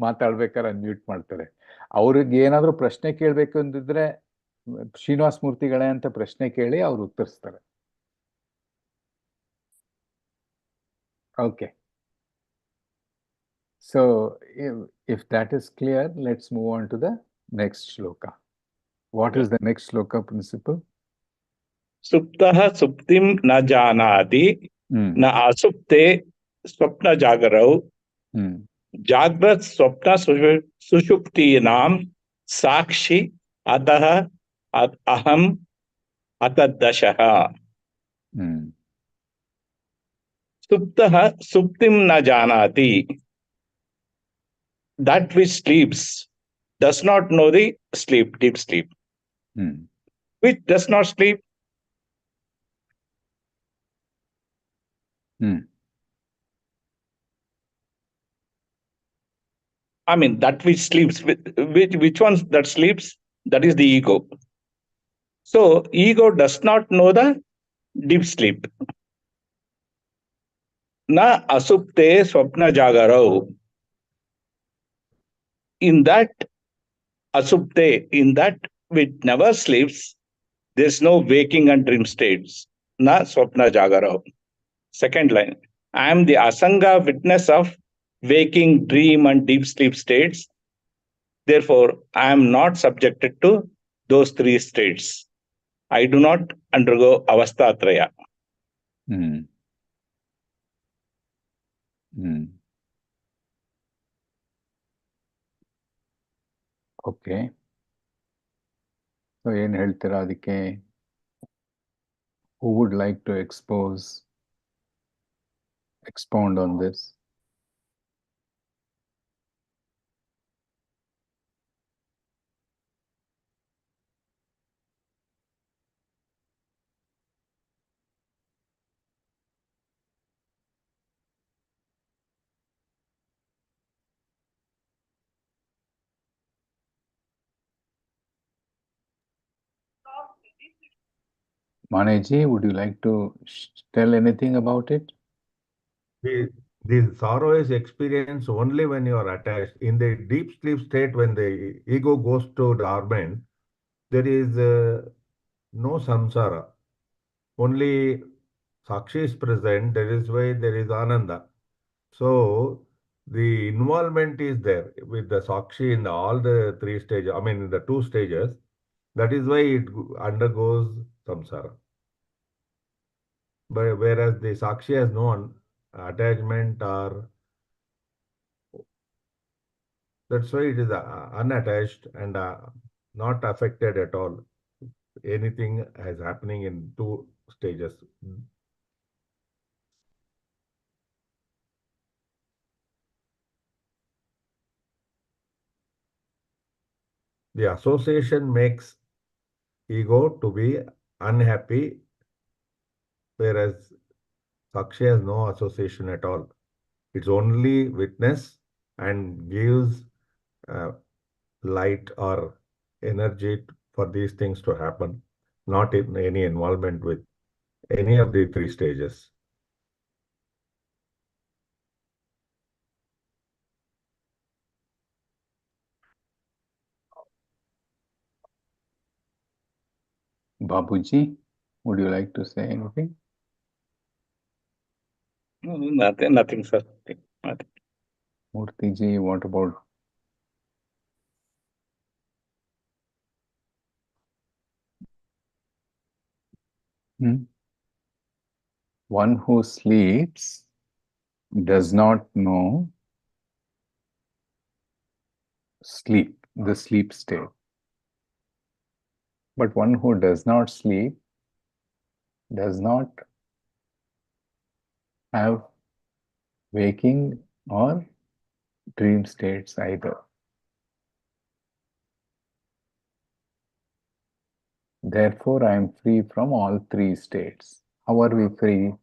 ಮಾತಾಡ್ಬೇಕಾದ್ರೆ ಅನ್ಮ್ಯೂಟ್ ಮಾಡ್ತಾರೆ. ಅವ್ರಿಗೆ ಏನಾದ್ರು ಪ್ರಶ್ನೆ ಕೇಳ್ಬೇಕು ಅಂದಿದ್ರೆ ಶ್ರೀನಿವಾಸ್ ಮೂರ್ತಿಗಳೇ ಅಂತ ಪ್ರಶ್ನೆ ಕೇಳಿ ಅವ್ರು ಉತ್ತರಿಸ್ತಾರೆ. Okay, so if that is clear, let's move on to the next shloka. What is the next shloka principle? ಸುಪ್ತಃ ಸುಪ್ತಿಂ ನ ಜಾನಾತಿ ನ ಅಸುಪ್ತೆ ಸ್ವಪ್ನ ಜಾಗರೌ ಜಾಗ್ರತ್ ಸ್ವಪ್ನ ಸುಷುಪ್ತೀನಾಂ ಸಾಕ್ಷಿ ಅತಃ ಅಹಂ ಅತದ್ದಶಃ. ಸುಪ್ತಃ ಸುಪ್ತಿಂ ನ ಜಾನಾತಿ. That which sleeps does not know the sleep, deep sleep. Which does not sleep. I mean, that which sleeps, which one that sleeps, that is the ego. So, ego does not know the deep sleep. Na asupte swapna jagarau. In that asupte, in that which never sleeps, there's no waking and dream states. Na swapna jagarau. Second line, I am the asanga witness of waking, dream and deep sleep states. Therefore, I am not subjected to those three states. I do not undergo avasthatraya. Okay, so ಏನ್ ಹೇಳ್ತೀರಾ ಅದಕ್ಕೆ? Who would like to expound on this? Maneji, would you like to tell anything about it? The sorrow is experienced only when you are attached. In the deep sleep state, when the ego goes to dormant, there is no samsara. Only Sakshi is present. That is why there is Ananda. So the involvement is there with the Sakshi in all the three stages. I mean, in the two stages. That is why it undergoes samsara. But whereas the Sakshi has no attachment, or that's why it is unattached and not affected at all. Anything is happening in two stages. The association makes ego to be unhappy, whereas Sakshi has no association at all. It's only witness and gives uh, light or energy for these things to happen, not in any involvement with any of the three stages. Babuji, would you like to say anything? Nothing, sir. Nothing. Murthy-ji, what about? One who sleeps does not know sleep, the sleep state. But one who does not sleep does not have waking or dream states either. Therefore, I am free from all three states. How are we free?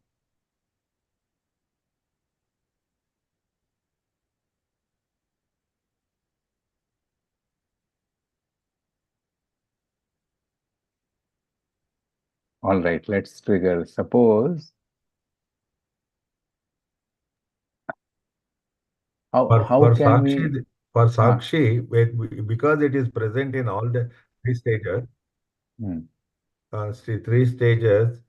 All right, let's trigger. Suppose how can we? For Sakshi, because it is present in all the three stages, three stages,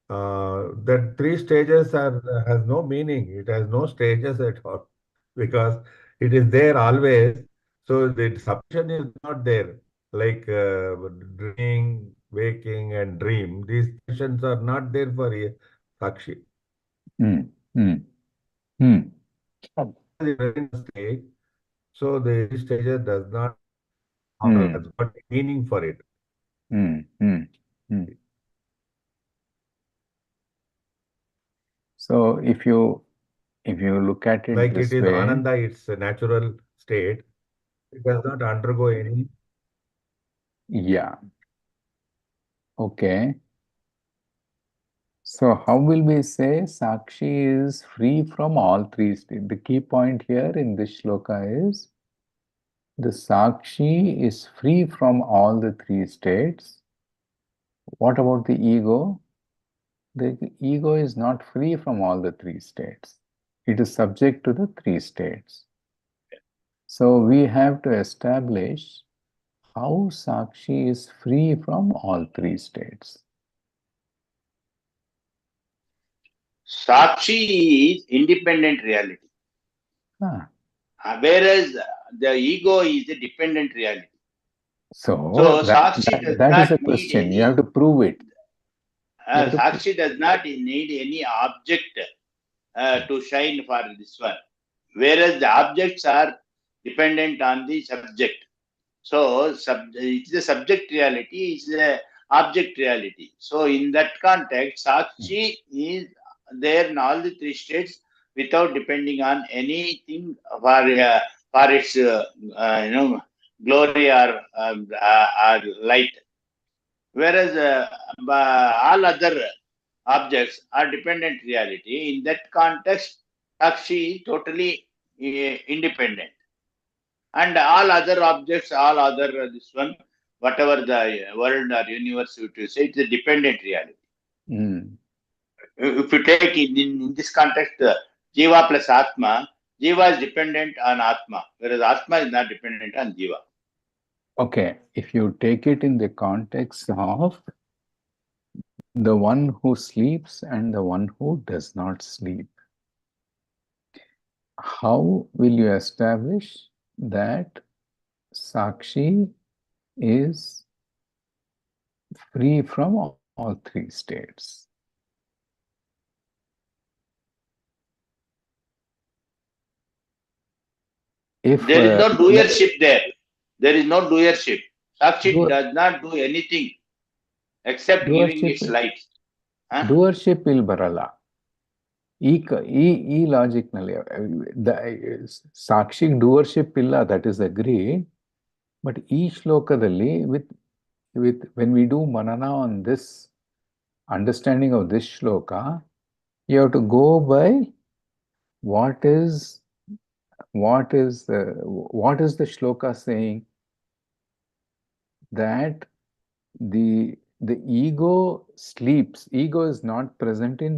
that three stages has no meaning. It has no stages at all because it is there always. So the submission is not there. Like dreaming, waking, and dream, these stations are not there for Sakshi. State, so the stages does not has got meaning for it. So if you look at it Like this it is way, Ananda, it's a natural state. It does not undergo any. Yeah. Okay. So how will we say Sakshi is free from all three states? The key point here in this shloka is the Sakshi is free from all the three states. What about the ego? The ego is not free from all the three states. It is subject to the three states. So we have to establish how Sakshi is free from all three states. Sakshi is independent reality. Whereas the ego is a dependent reality. So Sakshi does that not is a need question. any. You have to prove it. Sakshi does not need any object to shine for this one. Whereas the objects are dependent on the subject. So it's the subject reality, it's the object reality. So in that context, Sakshi is there in all the three states without depending on anything for its glory or light. Whereas all other objects are dependent reality. In that context, Sakshi is totally independent. And all other objects, all other this one, whatever the world or universe you say, it's a dependent reality. If you take in this context, Jiva plus Atma. Jiva is dependent on Atma, whereas Atma is not dependent on Jiva. Okay, if you take it in the context of the one who sleeps and the one who does not sleep, how will you establish that Sakshi is free from all three states? If there is no doership there. There is no doership. Sakshi does not do anything except giving its light. Doership will barala. ಈ logic ನಲ್ಲಿ ಸಾಕ್ಷಿ doership ಇಲ್ಲ, that is agri. But ಈ ಶ್ಲೋಕದಲ್ಲಿ with when we do manana on this understanding of this shloka, you have to go by what is the shloka saying, that the ego sleeps. Ego is not present in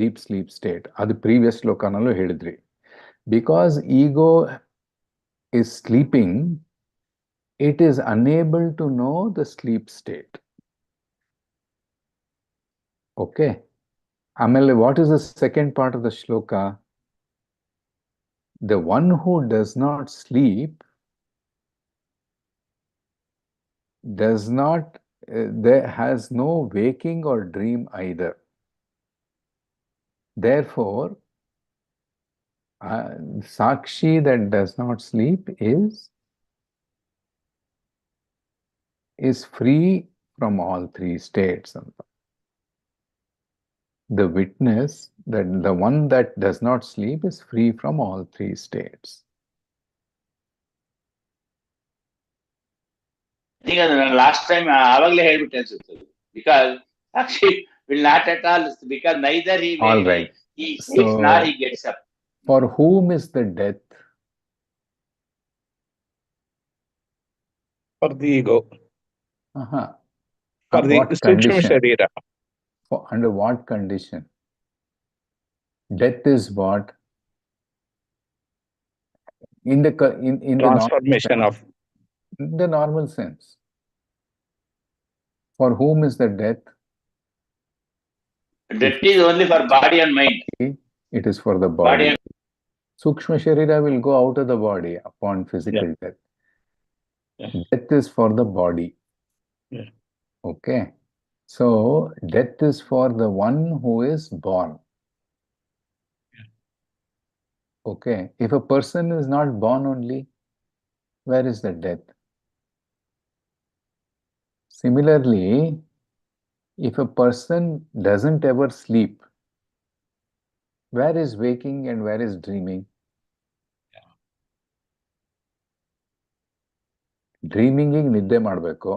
deep sleep state. Adu previous shloka nallu helidri. Because ego is sleeping, it is unable to know the sleep state. Okay. Amele, what is the second part of the shloka? The one who does not sleep does not, there has no waking or dream either. Therefore, Sakshi that does not sleep is free from all three states. The witness, that the one that does not sleep is free from all three states. I think last time avagale helbitte ansutte, because Sakshi will not at all, because neither he All right. he sleeps nor he gets up. For whom is the death? For the ego. For the what condition? Under what condition? Death is what? In the transformation of the normal sense. For whom is the death? Death is only for body and mind. It is for the body. Sukshma Sharira will go out of the body upon physical death. Death is for the body. Okay. So, death is for the one who is born. Okay. If a person is not born only, where is the death? Similarly, if a person doesn't ever sleep, where is waking and where is dreaming? ಡ್ರೀಮಿಂಗಿಗೆ ನಿದ್ದೆ ಮಾಡಬೇಕು,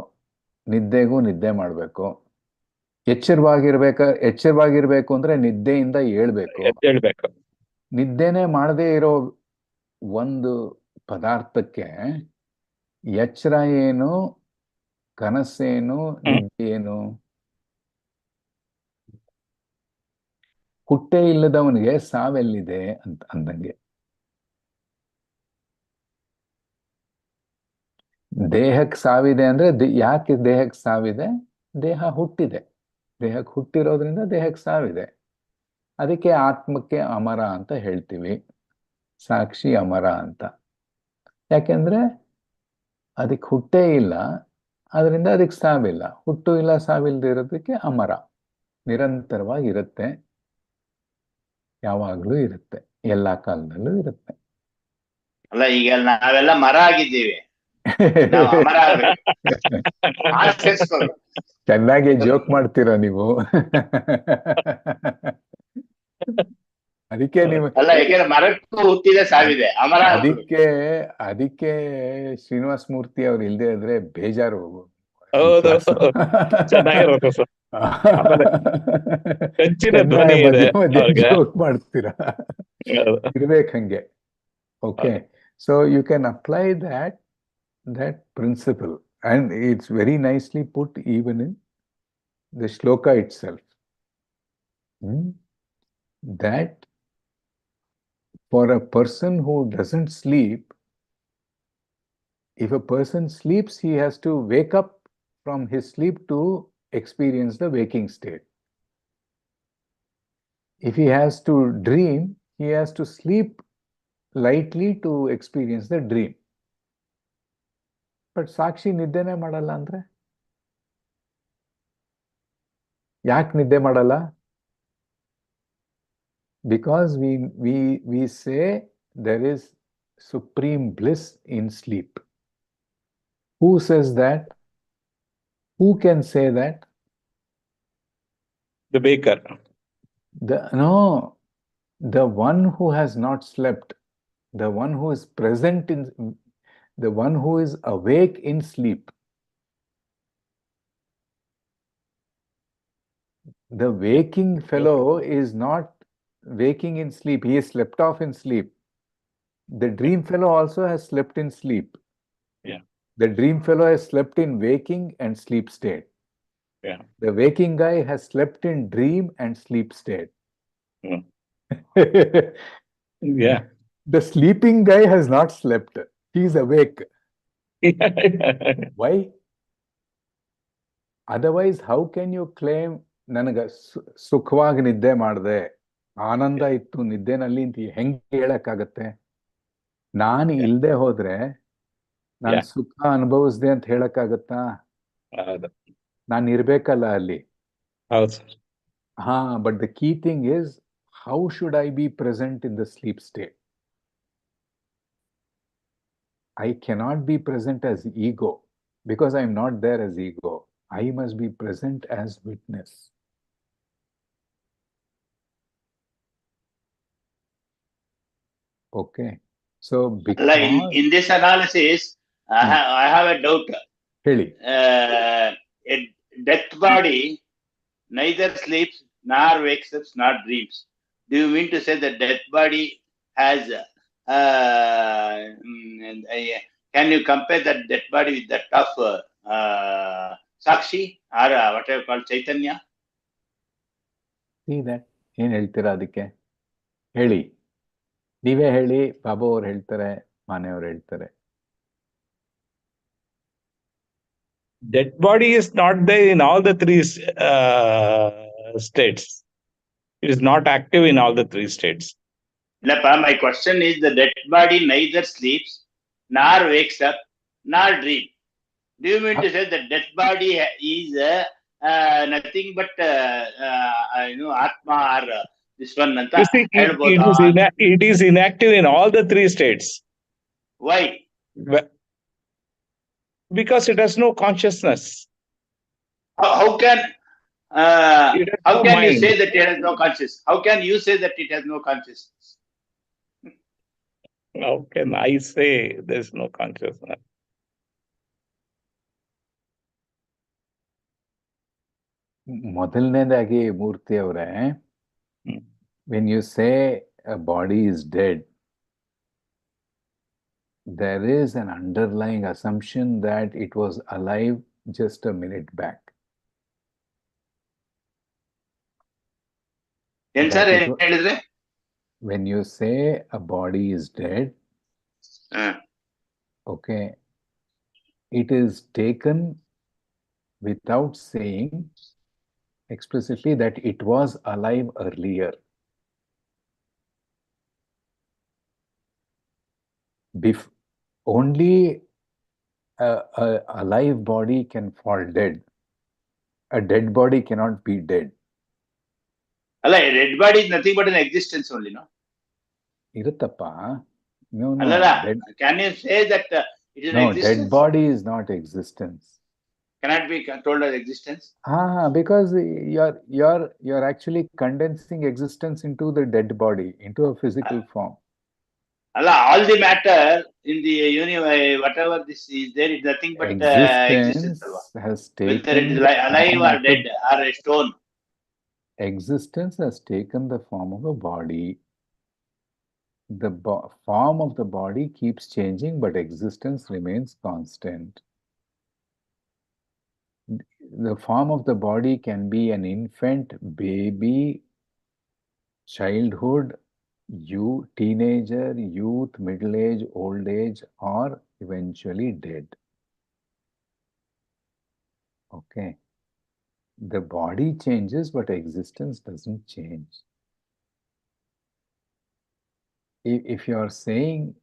ನಿದ್ದೆಗೂ ನಿದ್ದೆ ಮಾಡಬೇಕು. ಎಚ್ಚರವಾಗಿರ್ಬೇಕು ಅಂದ್ರೆ ನಿದ್ದೆಯಿಂದ ಏಳ್ಬೇಕು. ನಿದ್ದೆನೆ ಮಾಡದೇ ಇರೋ ಒಂದು ಪದಾರ್ಥಕ್ಕೆ ಎಚ್ಚರ ಏನು, ಕನಸೇನು, ನಿದ್ದೆ ಏನು? ಹುಟ್ಟೆ ಇಲ್ಲದವನಿಗೆ ಸಾವೆಲ್ಲಿದೆ ಅಂತ ಅಂದಂಗೆ. ದೇಹಕ್ಕೆ ಸಾವಿದೆ ಅಂದ್ರೆ ಯಾಕೆ ದೇಹಕ್ಕೆ ಸಾವಿದೆ? ದೇಹ ಹುಟ್ಟಿದೆ. ದೇಹಕ್ಕೆ ಹುಟ್ಟಿರೋದ್ರಿಂದ ದೇಹಕ್ಕೆ ಸಾವಿದೆ. ಅದಕ್ಕೆ ಆತ್ಮಕ್ಕೆ ಅಮರ ಅಂತ ಹೇಳ್ತೀವಿ, ಸಾಕ್ಷಿ ಅಮರ ಅಂತ. ಯಾಕೆಂದ್ರೆ ಅದಕ್ಕೆ ಹುಟ್ಟೇ ಇಲ್ಲ, ಅದರಿಂದ ಅದಕ್ಕೆ ಸಾವಿಲ್ಲ. ಹುಟ್ಟು ಇಲ್ಲ, ಸಾವಿಲ್ಲದೆ ಇರೋದಕ್ಕೆ ಅಮರ, ನಿರಂತರವಾಗಿರುತ್ತೆ, ಯಾವಾಗ್ಲೂ ಇರುತ್ತೆ, ಎಲ್ಲಾ ಕಾಲದಲ್ಲೂ ಇರುತ್ತೆ. ಅಲ್ಲ, ಈಗ ನಾವೆಲ್ಲ ಮರ ಆಗಿದ್ದೀವಿ, ಚೆನ್ನಾಗಿ ಜೋಕ್ ಮಾಡ್ತೀರಾ ನೀವು. ಅದಕ್ಕೆ ನೀವು ಮರಕ್ಕೂ ಹುಟ್ಟಿದೆ ಸಾವಿದೆ, ಅಮರ. ಅದಕ್ಕೆ ಶ್ರೀನಿವಾಸ ಮೂರ್ತಿ ಅವ್ರು ಇಲ್ದೇ ಇದ್ರೆ ಬೇಜಾರು. ಜೋಕ್ ಮಾಡ್ತೀರಾ, ಇರ್ಬೇಕು ಹಂಗೆ. Okay, so you can apply that principle, and it's very nicely put even in the shloka itself. That For a person who doesn't sleep, if a person sleeps, he has to wake up from his sleep to experience the waking state. If he has to dream, he has to sleep lightly to experience the dream. But ಸಾಕ್ಷಿ ನಿದ್ದೆನೇ ಮಾಡಲ್ಲ ಅಂದ್ರೆ ಯಾಕೆ ನಿದ್ದೆ ಮಾಡಲ್ಲ? Because we say there is supreme bliss in sleep. Who says that? Who can say that? The baker. The one who has not slept, the one who is present in, the one who is awake in sleep. The waking fellow is not waking in sleep. He is slept off in sleep. The dream fellow also has slept in sleep. Yeah. The dream fellow has slept in waking and sleep state. Yeah. The waking guy has slept in dream and sleep state. Mm. Yeah. The sleeping guy has not slept. He is awake. Why? Otherwise, how can you claim ನನಗೆ ಸುಖವಾಗಿ ನಿದ್ದೆ ಮಾಡಿದೆ, ಆನಂದ ಇತ್ತು ನಿದ್ದೆನಲ್ಲಿ ಅಂತ ಹೆಂಗೆ ಹೇಳಕ್ಕಾಗತ್ತೆ? ನಾನು ಇಲ್ಲದೆ ಹೋದ್ರೆ ನಾನು ಸುಖ ಅನುಭವಿಸ್ದೆ ಅಂತ ಹೇಳಕ್ಕಾಗತ್ತಾ? ನಾನು ಇರ್ಬೇಕಲ್ಲ ಅಲ್ಲಿ. But the key thing is, how should I be present in the sleep state? I cannot be present as ego because I am not there as ego. I must be present as witness. Okay. So because in this analysis, I have a doubt. A death body neither sleeps nor wakes up nor dreams. Do you mean to say that death body has can you compare that death body with that of Sakshi or whatever called Chaitanya? See that? ಏನು ಹೇಳ್ತೀರಾ ಅದಕ್ಕೆ? ಹೇಳಿ, ನೀವೇ ಹೇಳಿ. ಬಾಬಾ ಅವ್ರು ಹೇಳ್ತಾರೆ, ಮಾನೆಯವ್ರು ಹೇಳ್ತಾರೆ. Dead body is not there in all the three states. It is not active in all the three states. My question is, the dead body neither sleeps nor wakes up nor dreams. Do you mean to say that dead body is nothing but Atma or this one? It is inactive in all the three states. Why? Because it has no consciousness. How can mind. you say that it has no consciousness? How can you say that it has no consciousness? How can I say there is no consciousness? ಮೊದಲನೇದಾಗಿ ಮೂರ್ತಿ ಅವರೇ, when you say a body is dead, there is an underlying assumption that it was alive just a minute back. When you say a body is dead, okay, it is taken without saying explicitly that it was alive earlier. Only a live body can fall dead. A dead body cannot be dead. A dead body is nothing but an existence only, no? Iruttappa. No. Can you say that it is an existence? Dead body is not existence. Cannot be told as existence? Because you're actually condensing existence into the dead body, into a physical form. All the matter in the universe, whatever this is there, is nothing but existence. Has taken whether it is alive or dead or a stone. Existence has taken the form of a body. The form of the body keeps changing, but existence remains constant. The form of the body can be an infant, baby, childhood, You, teenager, youth, middle age, old age, or eventually dead. Okay. The body changes, but existence doesn't change. If you are saying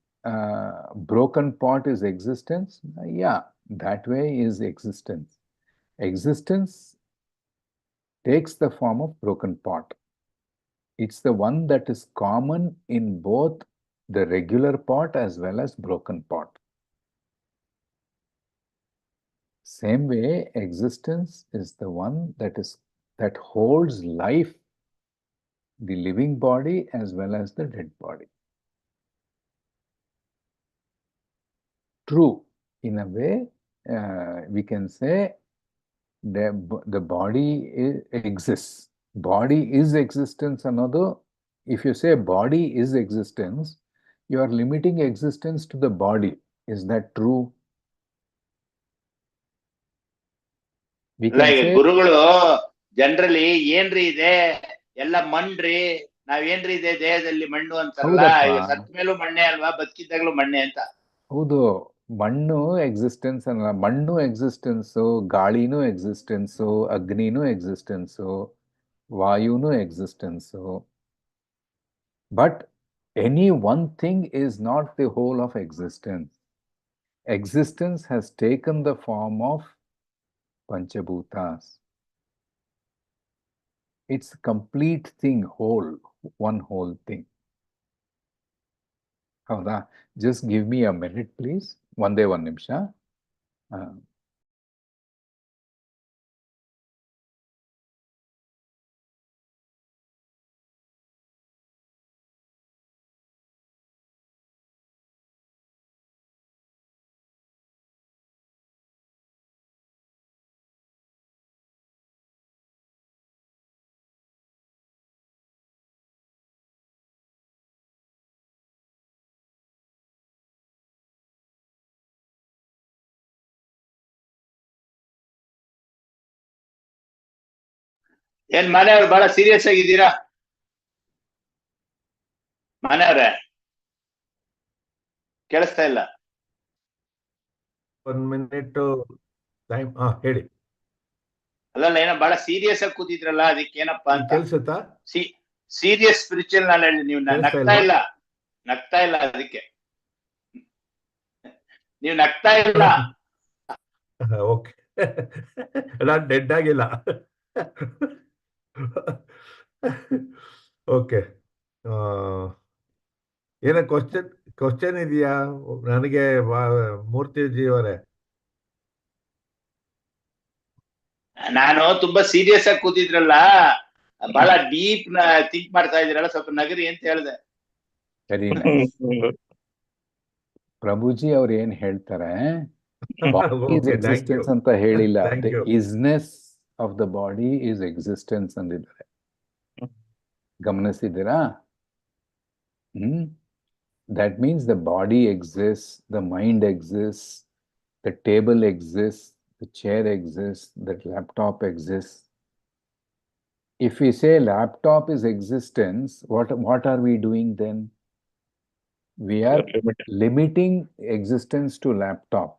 broken pot is existence, yeah, that way is existence. Existence takes the form of broken pot. It's the one that is common in both the regular pot as well as broken pot. Same way, existence is the one that holds life, the living body as well as the dead body. True, in a way, we can say the body exists. Body is existence. Another, if you say body is existence, you are limiting existence to the body. Is that true? We can like say, ಗುರುಗಳು generally ಏನ್ರಿ ಇದೆ ಎಲ್ಲ ಮಣ್ರಿ ನಾವೇನ್ರಿ ಇದೆ ದೇಹದಲ್ಲಿ ಮಣ್ಣು ಅಂತಾರಲ್ಲ, ಸತ್ ಮೇಲೂ ಮಣ್ಣೆ ಅಲ್ವಾ, ಬದುಕಿದ್ದಾಗ್ಲೂ ಮಣ್ಣೆ ಅಂತ. ಹೌದು, ಮಣ್ಣು ಎಕ್ಸಿಸ್ಟೆನ್ಸ್ ಅಲ್ಲ, ಮಣ್ಣು ಎಕ್ಸಿಸ್ಟೆನ್ಸು, ಗಾಳಿನೂ ಎಕ್ಸಿಸ್ಟೆನ್ಸು, ಅಗ್ನಿನೂ ಎಕ್ಸಿಸ್ಟೆನ್ಸು, ವಾಯುನೂ existence. But any one thing is not the whole of existence. Existence has taken the form of Panchabhutas. It's a complete thing, whole, one whole thing. ಹೌದಾ? Just give me a minute, please. ಒಂದೇ ಒಂದು ನಿಮಿಷ. ಏನ್ ಮನೆಯವ್ರು ಬಹಳ serious ಆಗಿದ್ದೀರಾ? ಮನೆಯವ್ರೆ ಕೇಳಿಸ್ತಾ ಇಲ್ಲ. 1 minute ಟೈಮ್. ಹೇಳಿ. ಅಲ್ಲಲ್ಲ, ಏನೋ ಬಹಳ ಸೀರಿಯಸ್ ಆಗಿ ಕೂತಿದ್ರಲ್ಲ, ಅದಕ್ಕೆ ಏನಪ್ಪಾ ಅಂತ. ಕೆಲ್ಸತ್ತಾ? Serious spiritual knowledge. ನೀವು ನಗ್ತಾ ಇಲ್ಲ ಅದಕ್ಕೆ ನೀವು ನಗ್ತಾ ಇಲ್ಲ. ಓಕೆ, ನಾನು ಡೆಡ್ ಆಗಿಲ್ಲ. ಓಕೆ, ಏನ ಕ್ವಶನ್ ಇದೆಯಾ ನನಗೆ ಮೂರ್ತಿಜಿ ಅವರೇ? ನಾನು ತುಂಬಾ ಸೀರಿಯಸ್ ಆಗಿ ಕೂತಿದ್ರಲ್ಲ, ಬಹಳ ಡೀಪ್ ಥಿಂಕ್ ಮಾಡ್ತಾ ಇದ್ರಲ್ಲ, ಸ್ವಲ್ಪ ನಗರಿ ಅಂತ ಹೇಳಿದೆ. ಸರಿ, ಪ್ರಭುಜಿ ಅವ್ರು ಏನ್ ಹೇಳ್ತಾರೆ, ಎಕ್ಸಿಸ್ಟೆನ್ಸ್ ಅಂತ ಹೇಳಿಲ್ಲ, the isness of the body is existence ಅಂದಿದ್ದಾರೆ. ಗಮನಿಸಿದ್ದೀರಾ? That means the body exists, the mind exists, the table exists, the chair exists, the laptop exists. If we say laptop is existence, what are we doing then? We are limiting existence to laptop.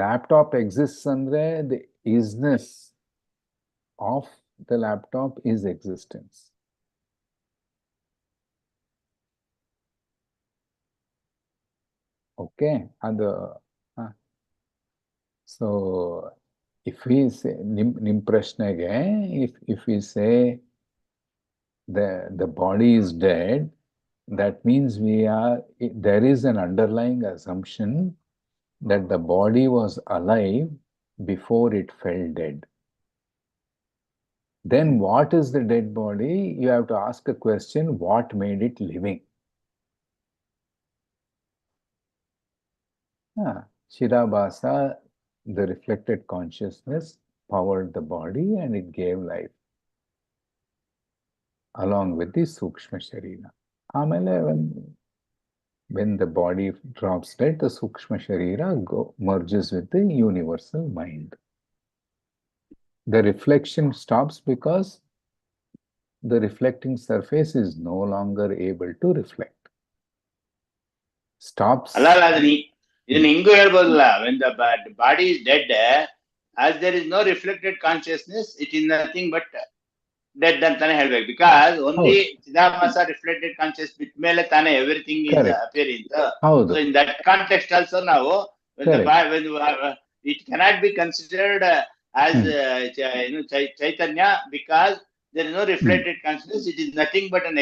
Laptop exists andre the isness of the laptop is existence. Okay, and so if we say nim prashnage, if we say the body is dead, that means there is an underlying assumption that the body was alive before it fell dead. Then what is the dead body? You have to ask a question, what made it living? Shirabhasa, the reflected consciousness, powered the body and it gave life along with the Sukshma Sharira. Amele, when the body drops dead, the Sukshma Sharira merges with the universal mind. The reflection stops because the reflecting surface is no longer able to reflect. Stops. ಅಲ್ಲ ಅದು ಇದನ್ನ ಹಿಂಗೂ ಹೇಳ್ಬೋದಲ್ಲ, when the body is dead, as there is no reflected consciousness, it is nothing but dead ಅಂತಾನೆ ಹೇಳ್ಬೇಕು. Because only ಚಿದಾಭಾಸ reflected conscious ಬಿಟ್ಟ ಮೇಲೆ ತಾನೇ everything is appearing. So in that context also ನಾವು it cannot be considered as Chaitanya, because there is no reflected consciousness. It is nothing but an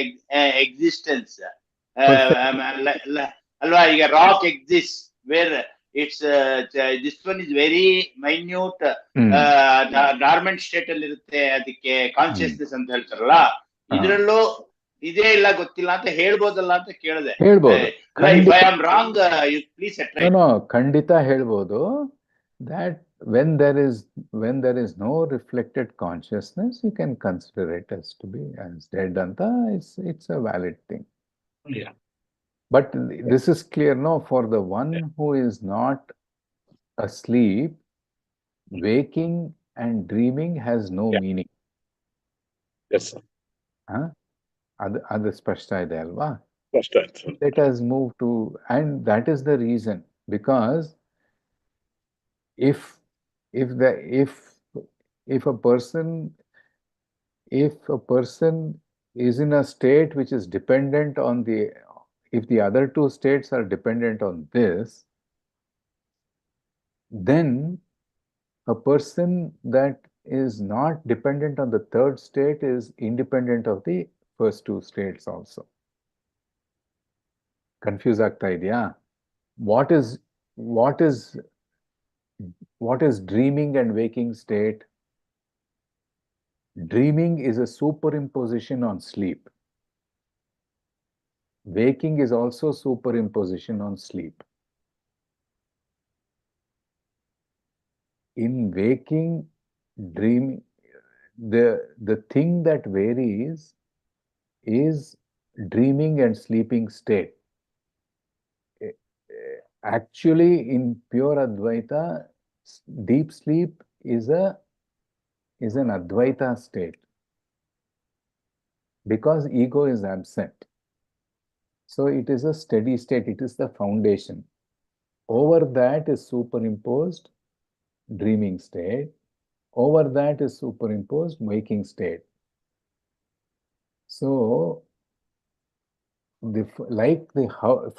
existence. Alva, ಈಗ rock exists where it's this one is very minute, dormant state ಅಲ್ಲಿ ಇರುತ್ತೆ, ಅದಕ್ಕೆ consciousness ಅಂತ ಹೇಳ್ತಾರಲ್ಲ, ಇದ್ರಲ್ಲೂ ಇದೇ ಇಲ್ಲ ಗೊತ್ತಿಲ್ಲ ಅಂತ ಹೇಳ್ಬೋದಲ್ಲ ಅಂತ ಕೇಳಿದೆ. If I am wrong, you please advise. No, ಖಂಡಿತ ಹೇಳ್ಬೋದು. That when there is no reflected consciousness, you can consider it as to be as dead anta. It's a valid thing. Yeah. But this is clear, no? For the one who is not asleep, waking and dreaming has no meaning. Yes, sir. Adu spashta ide alva? Spashta. Let us move to, and that is the reason, because if a person is in a state which is dependent on if the other two states are dependent on this, then a person that is not dependent on the third state is independent of the first two states also. Confuse ಆಗ್ತಾ ಇದೆಯಾ? What is dreaming and waking state? Dreaming is a superimposition on sleep. Waking is also superimposition on sleep. In waking, dreaming, the thing that varies is dreaming and sleeping state. Actually, in pure Advaita, deep sleep is an Advaita state, because ego is absent. So it is a steady state. It is the foundation. Over that is superimposed dreaming state. Over that is superimposed waking state. So, like the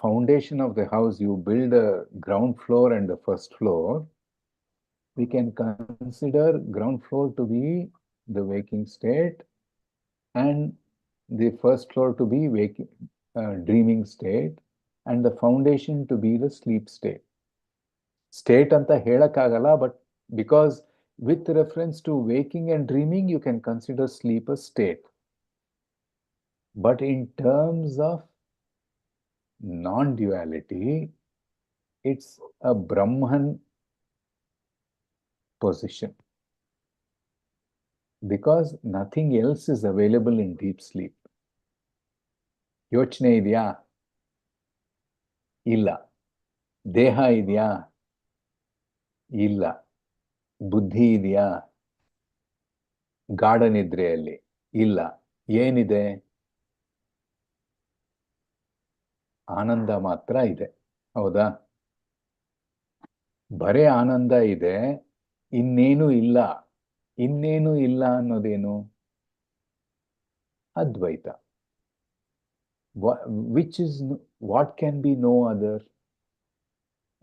foundation of the house, you build a ground floor and the first floor. We can consider ground floor to be the waking state and the first floor to be dreaming state, and the foundation to be the sleep state. State anta helakagala, but because with reference to waking and dreaming, you can consider sleep a state. But in terms of non-duality, it's a Brahman position, because nothing else is available in deep sleep. ಯೋಚನೆ ಇದೆಯಾ? ಇಲ್ಲ. ದೇಹ ಇದೆಯಾ? ಇಲ್ಲ. ಬುದ್ಧಿ ಇದೆಯಾ? ಗಾಢ ನಿದ್ರೆಯಲ್ಲಿ ಇಲ್ಲ. ಏನಿದೆ? ಆನಂದ ಮಾತ್ರ ಇದೆ. ಹೌದಾ? ಬರೇ ಆನಂದ ಇದೆ, ಇನ್ನೇನು ಇಲ್ಲ. ಇನ್ನೇನು ಇಲ್ಲ ಅನ್ನೋದೇನು? ಅದ್ವೈತ. What can be no other?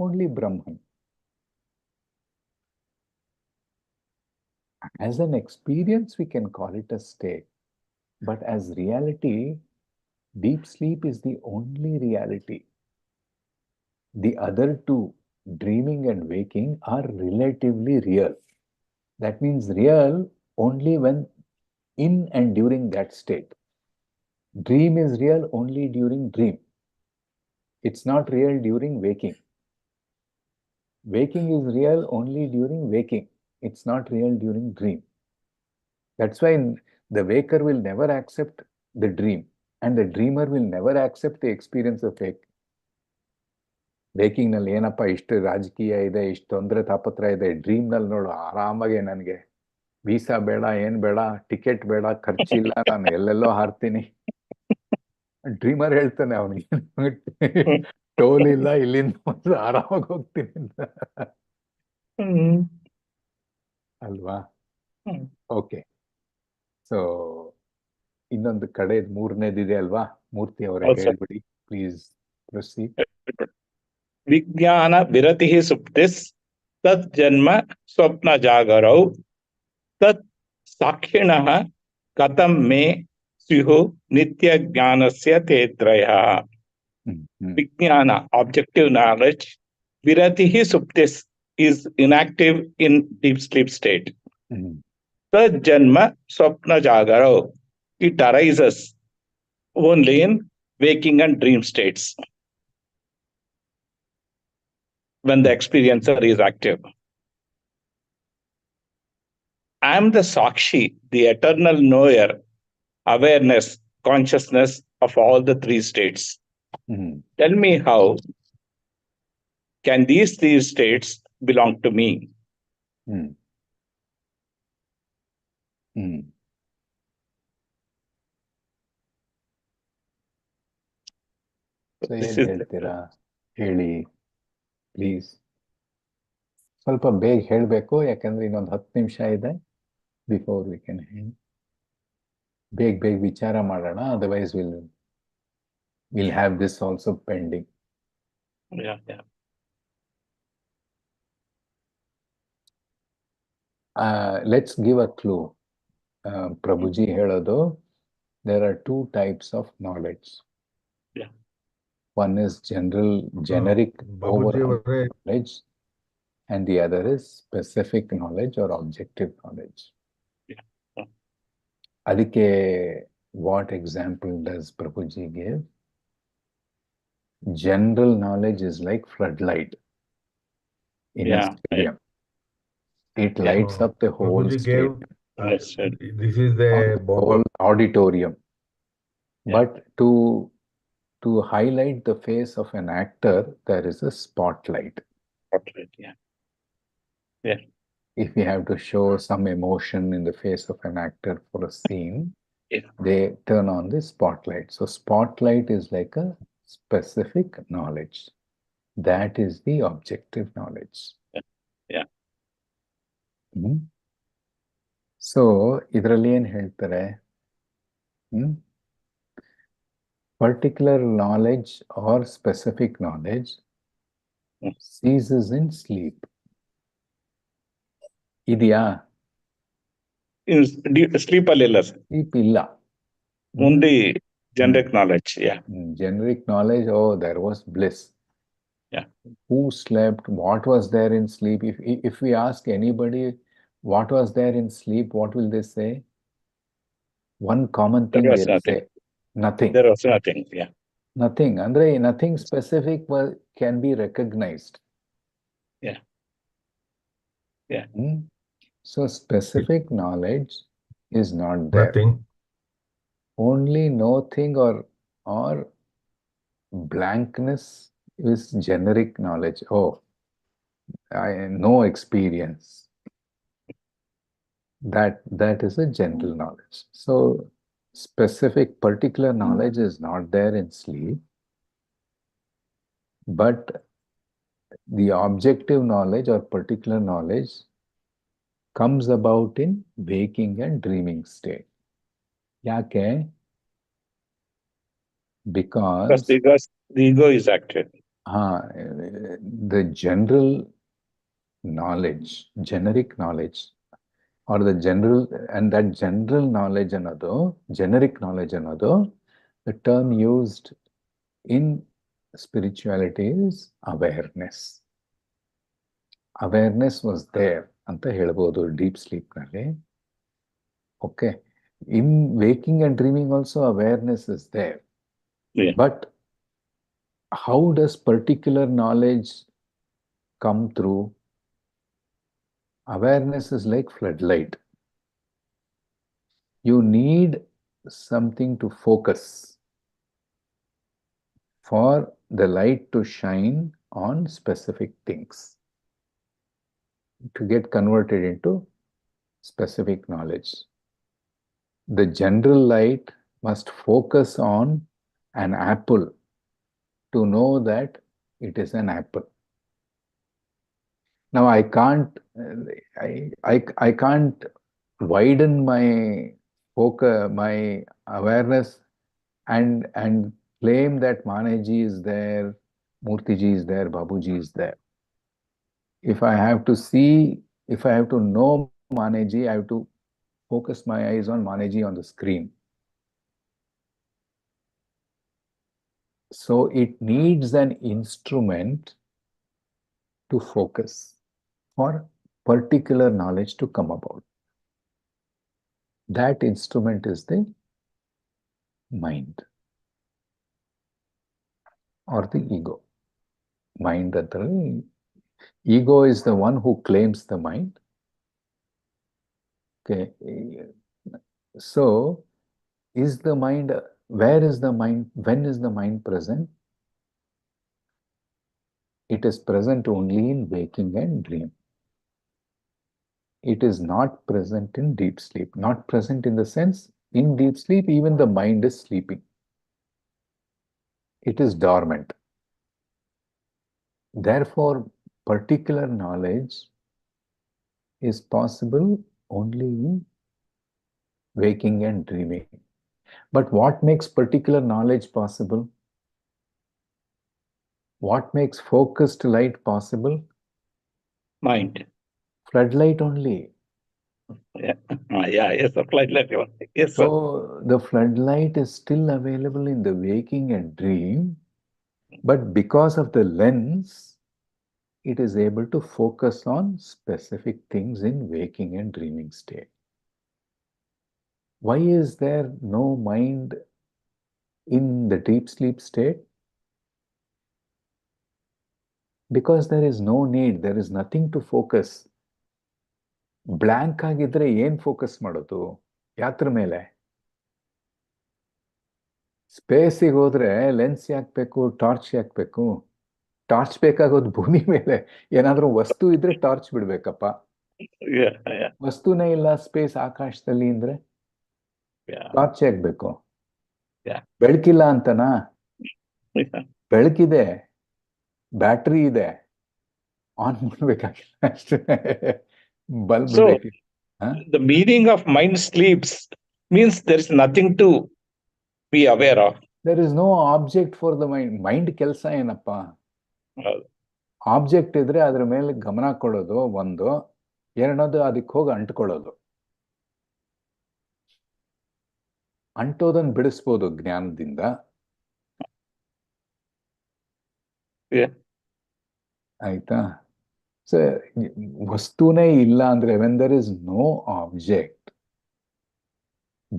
Only Brahman. As an experience, we can call it a state. But as reality, deep sleep is the only reality. The other two, dreaming and waking, are relatively real. That means real only when in and during that state. Dream is real only during dream. It's not real during waking. Waking is real only during waking. It's not real during dream. That's why the waker will never accept the dream, and the dreamer will never accept the experience of waking. Waking ನಲ್ಲಿ ಏನಪ್ಪ ಇಷ್ಟು ರಾಜಕೀಯ ಇದೆ, ಇಷ್ಟು ತೊಂದರೆ ತಾಪತ್ರ ಇದೆ, dream ನಲ್ಲಿ ನೋಡು ಆರಾಮಾಗೆ ನನಗೆ ವೀಸಾ ಬೇಡ, ಏನ್ ಬೇಡ, ಟಿಕೆಟ್ ಬೇಡ, ಖರ್ಚಿಲ್ಲ, ನಾನು ಎಲ್ಲೆಲ್ಲೋ ಹಾರ್ತೀನಿ. ಡ್ರೀಮರ್ ಹೇಳ್ತಾನೆ ಅವನಿಗೆ, ಟೋಲ್ ಇಲ್ಲ, ಇಲ್ಲಿಂದ ಆರಾಮಾಗಿ ಹೋಗ್ತೀನಿ ಅಂತ. ಅಲ್ವಾ? ಓಕೆ. ಸೊ ಇನ್ನೊಂದು ಕಡೆ ಮೂರನೇದಿದೆ ಅಲ್ವಾ? ಮೂರ್ತಿ ಅವರೇ ಹೇಳ್ಬಿಡಿ, ಪ್ಲೀಸ್ ಪ್ರೊಸೀಡ್. ವಿಜ್ಞಾನ ವಿರತಿ ಸುಪ್ತಿಸ್ ತತ್ ಜನ್ಮ ಸ್ವಪ್ನ ಜಾಗರೌ ತತ್ ಸಾಕ್ಷಿಣಃ ಕಥಂ ಮೇ ಸ್ಯುಹು ನಿತ್ಯ ಜ್ಞಾನಸ್ಯ ತೇತ್ರಯಃ. Vijnana, objective knowledge. Viratihi suptis is inactive in deep sleep state. Tad janma swapna jagaro. It arises only in waking and dream states when the experiencer is active. I am the Sakshi, the eternal knower, awareness, consciousness of all the three states. Tell me, how can these three states belong to me? So ಏನ್ ಹೇಳ್ತೀರಾ? ಹೇಳಿ please. ಸ್ವಲ್ಪ ಬೇಗ ಹೇಳಬೇಕು, ಯಾಕಂದ್ರೆ ಇನ್ನೊಂದು 10 ನಿಮಿಷ ಇದೆ ಬಿಫೋರ್ ವಿ ಕ್ಯಾನ್ ಹೇಳಿ. ಬೇಗ ವಿಚಾರ ಮಾಡೋಣ, otherwise will have this also pending. Let's give a clue. Prabhuji ಹೇಳೋದು, there are 2 types of knowledge. One is generic overall knowledge, and the other is specific knowledge or objective knowledge. Adike, what example does Prabhuji give? General knowledge is like floodlight in a stadium. It lights up the whole stadium. This is the whole auditorium. But to highlight the face of an actor, there is a spotlight. If you have to show some emotion in the face of an actor for a scene, they turn on the spotlight. So spotlight is like a specific knowledge. That is the objective knowledge. So ಇದರಲ್ಲಿ ಏನ್ ಹೇಳ್ತಾರೆ? Particular knowledge or specific knowledge ceases in sleep. ಇದೆಯಾ? Sleep alilla. Sleep ಇಲ್ಲ. Only generic knowledge. Generic knowledge, oh, there was bliss. Who slept? What was there in sleep? If we ask anybody what was there in sleep, what will they say? One common thing they will say, nothing. There was nothing. Nothing. Andre, nothing specific can be recognized. So specific knowledge is not there. Nothing. Only nothing or blankness is generic knowledge. Oh, no experience. That is a general knowledge. So specific, particular knowledge is not there in sleep, but the objective knowledge or particular knowledge comes about in waking and dreaming state. Yake? Because the ego is active. The general knowledge, generic knowledge, or the general, and that general knowledge another, generic knowledge another, the term used in spirituality is awareness. Awareness was there anta helbodu deep sleep nalli. Okay. In waking and dreaming also awareness is there. But how does particular knowledge come through? Awareness is like floodlight. You need something to focus for the light to shine on specific things to get converted into specific knowledge. The general light must focus on an apple to know that it is an apple. Now I can't widen my focus, my awareness, and claim that Maneji is there, Murtiji is there, Babuji is there. If I have to know Maneji, I have to focus my eyes on Maneji on the screen. So it needs an instrument to focus for particular knowledge to come about. That instrument is the mind or the ego. Mind, ego is the one who claims the mind. Okay. So, is the mind, where is the mind, when is the mind present? It is present only in waking and dream. It is not present in deep sleep. Not present in the sense, in deep sleep, even the mind is sleeping. It is dormant. Therefore, particular knowledge is possible only in waking and dreaming. But what makes particular knowledge possible? What makes focused light possible? Mind. Floodlight only. Yeah, yes, the floodlight. Yes, sir. So the floodlight is still available in the waking and dream, but because of the lens, it is able to focus on specific things in waking and dreaming state. Why is there no mind in the deep sleep state? Because there is no need, there is nothing to focus. Blank ಆಗಿದ್ರೆ ಏನ್ focus ಮಾಡೋದು? ಯಾತ್ರ ಮೇಲೆ? ಸ್ಪೇಸಿಗೆ ಹೋದ್ರೆ lens ಯಾಕಬೇಕು, torch ಯಾಕಬೇಕು? Torch ಬೇಕಾಗೋದು ಭೂಮಿ ಮೇಲೆ. ಏನಾದ್ರೂ ವಸ್ತು ಇದ್ರೆ ಟಾರ್ಚ್ ಬಿಡ್ಬೇಕಪ್ಪ. ವಸ್ತುನೇ ಇಲ್ಲ ಸ್ಪೇಸ್ ಆಕಾಶದಲ್ಲಿ ಅಂದ್ರೆ ಟಾರ್ಚ್ ಯಾಕಬೇಕು? ಬೆಳಕಿಲ್ಲ ಅಂತನಾ? ಬೆಳಕಿದೆ, ಬ್ಯಾಟ್ರಿ ಇದೆ, ಆನ್ ಮಾಡ್ಬೇಕಾಗಿಲ್ಲ ಅಷ್ಟೇ. Bulb. So, the meaning of mind sleeps means there is nothing to be aware of. There is no object for the mind. Mind ಕೆಲಸ ಏನಪ್ಪ? ಆಬ್ಜೆಕ್ಟ್ ಇದ್ರೆ ಅದ್ರ ಮೇಲೆ ಗಮನ ಕೊಡೋದು ಒಂದು, ಎರಡನೇದು ಅದಕ್ಕೆ ಹೋಗಿ ಅಂಟ್ಕೊಳ್ಳೋದು. ಅಂಟೋದನ್ನು ಬಿಡಿಸ್ಬೋದು ಜ್ಞಾನದಿಂದ. ಆಯ್ತಾ? So, ವಸ್ತುನೇ ಇಲ್ಲ ಅಂದ್ರೆ, when there is no object,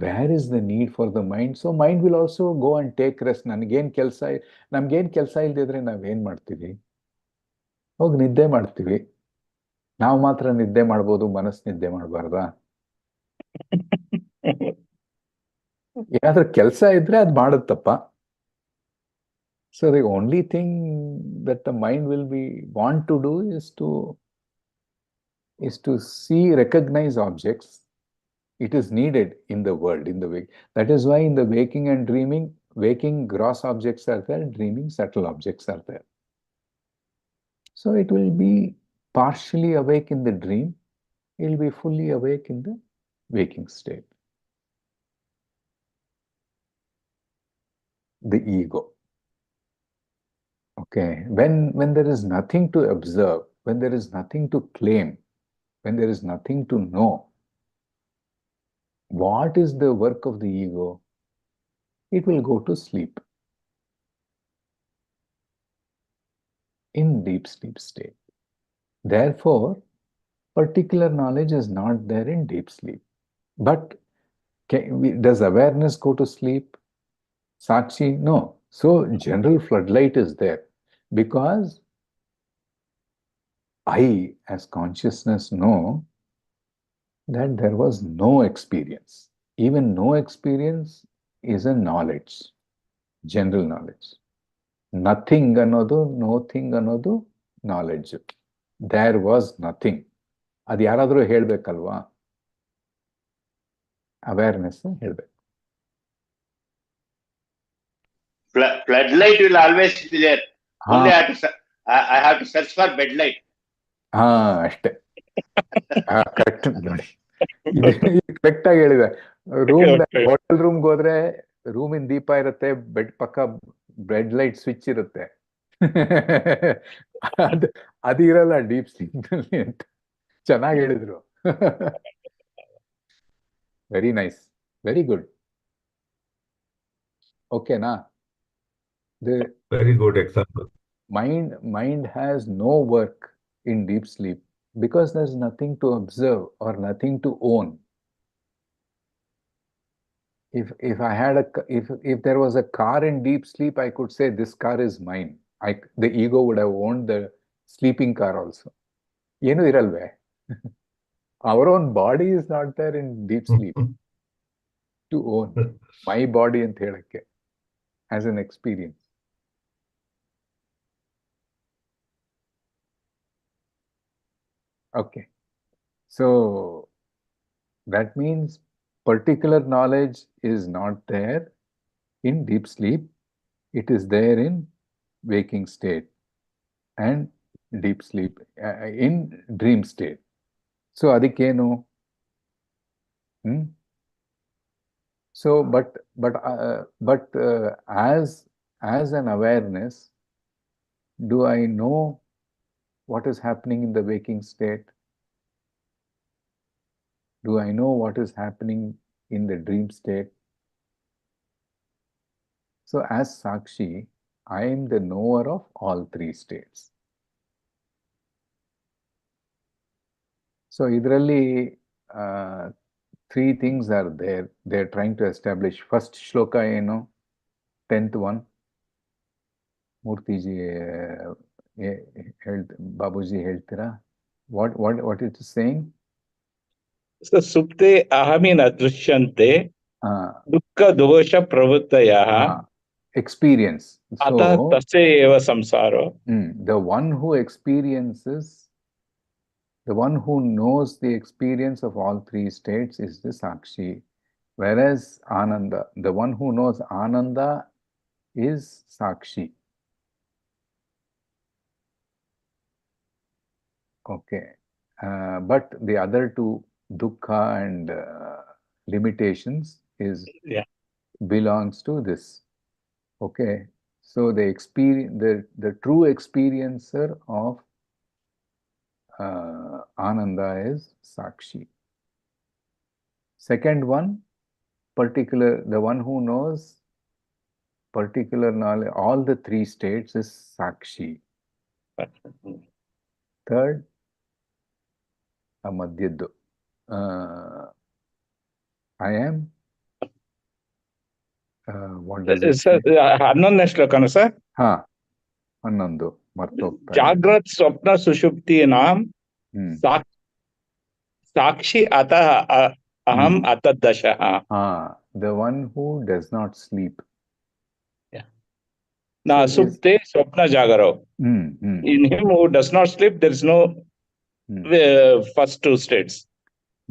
where is the need for the mind? So mind will also go and take rest. ನಮ್ಗೇನ್ ಕೆಲಸ ಇಲ್ದಿದ್ರೆ ನಾವೇನ್ ಮಾಡ್ತೀವಿ? ಹೋಗಿ ನಿದ್ದೆ ಮಾಡ್ತೀವಿ. ನಾವು ಮಾತ್ರ ನಿದ್ದೆ ಮಾಡ್ಬೋದು, ಮನಸ್ಸು ನಿದ್ದೆ ಮಾಡಬಾರ್ದಾ? ಏನಾದ್ರೂ ಕೆಲಸ ಇದ್ರೆ ಅದು ಮಾಡುತ್ತಪ್ಪ. So the only thing that the mind will want to do is to recognize objects. It is needed in the world, in the wake. That is why in the waking and dreaming, waking gross objects are there, dreaming subtle objects are there. So it will be partially awake in the dream, it will be fully awake in the waking state. The ego. Okay, when there is nothing to observe, when there is nothing to claim, when there is nothing to know, what is the work of the ego? It will go to sleep. In deep sleep state. Therefore, particular knowledge is not there in deep sleep. But does awareness go to sleep? Sakshi? No. So general floodlight is there. Because I, as consciousness, know that there was no experience. Even no experience is a knowledge, general knowledge. Nothing ಅನ್ನೋದು, nothing ಅನ್ನೋದು knowledge. There was nothing. ಅದು ಯಾರಾದರೂ ಹೇಳ್ಬೇಕಲ್ವಾ? Awareness ಹೇಳ್ಬೇಕು. Floodlight will always be there. ಹಾ Only I have to search for bedlight. ಹಾ ಅಷ್ಟೇ. Correct ನೋಡಿ, ಇದು ಕರೆಕ್ಟ್ ಆಗಿ ಹೇಳಿದೆ. ರೂಮ್ ಹೋಟೆಲ್ ರೂಮ್ಗೆ ಹೋದ್ರೆ ರೂಮಿನ ದೀಪ ಇರುತ್ತೆ, ಬೆಡ್ ಪಕ್ಕ ಬೆಡ್ ಲೈಟ್ ಸ್ವಿಚ್ ಇರುತ್ತೆ. ಅದು ಇರಲ್ಲ ಡೀಪ್ ಸ್ಲೀಪ್ ನಲ್ಲಿ ಅಂತ ಚೆನ್ನಾಗಿ ಹೇಳಿದ್ರು. Very nice, very good. ಓಕೆನಾ? Very good example. Mind has no work in deep sleep because there's nothing to observe or nothing to own. If I had if there was a car in deep sleep, I could say this car is mine. The ego would have owned the sleeping car also. ಏನು ಇರಲ್ವೇ? Our own body is not there in deep sleep to own my body ಅಂತ ಹೇಳಕ್ಕೆ as an experience. Okay, so that means particular knowledge is not there in deep sleep. It is there in waking state and deep sleep, in dream state. So adikkenu so but as an awareness, do I know what is happening in the waking state? Do I know what is happening in the dream state? So as Sakshi, I am the knower of all three states. So idralli three things are there. They are trying to establish. First shloka eno, 10th one. Murtiji Babuji ಹೇಳ್ತೀರಾ? What it is saying? So supte ahamin adrishyante dukkha dosha pravrittayah experience. So atah tasya eva samsaro. The one who experiences, the one who knows the experience of all three states is the Sakshi. Whereas Ananda, the one who knows Ananda is Sakshi. Okay. But the other two, dukkha and limitations, belongs to this. Okay. So the true experiencer of Ananda is Sakshi. Second one, the one who knows particular knowledge, all the three states, is Sakshi. Third, Madhyaddu. I am. What does it say? 11ನೇ ಶ್ಲೋಕನ sir? ಹಾ, 11 ಮರ್ತೋಗ್ತಾ ಇದೆ. ಜಾಗ್ರತ್ ಸ್ವಪ್ನ ಸುಷುಪ್ತೀನಾಂ ಸಾಕ್ಷಿ ಅತಃ aham atadashah. The one who does not sleep. Na supte swapna jagaro. In him who does not sleep, there is no first two states.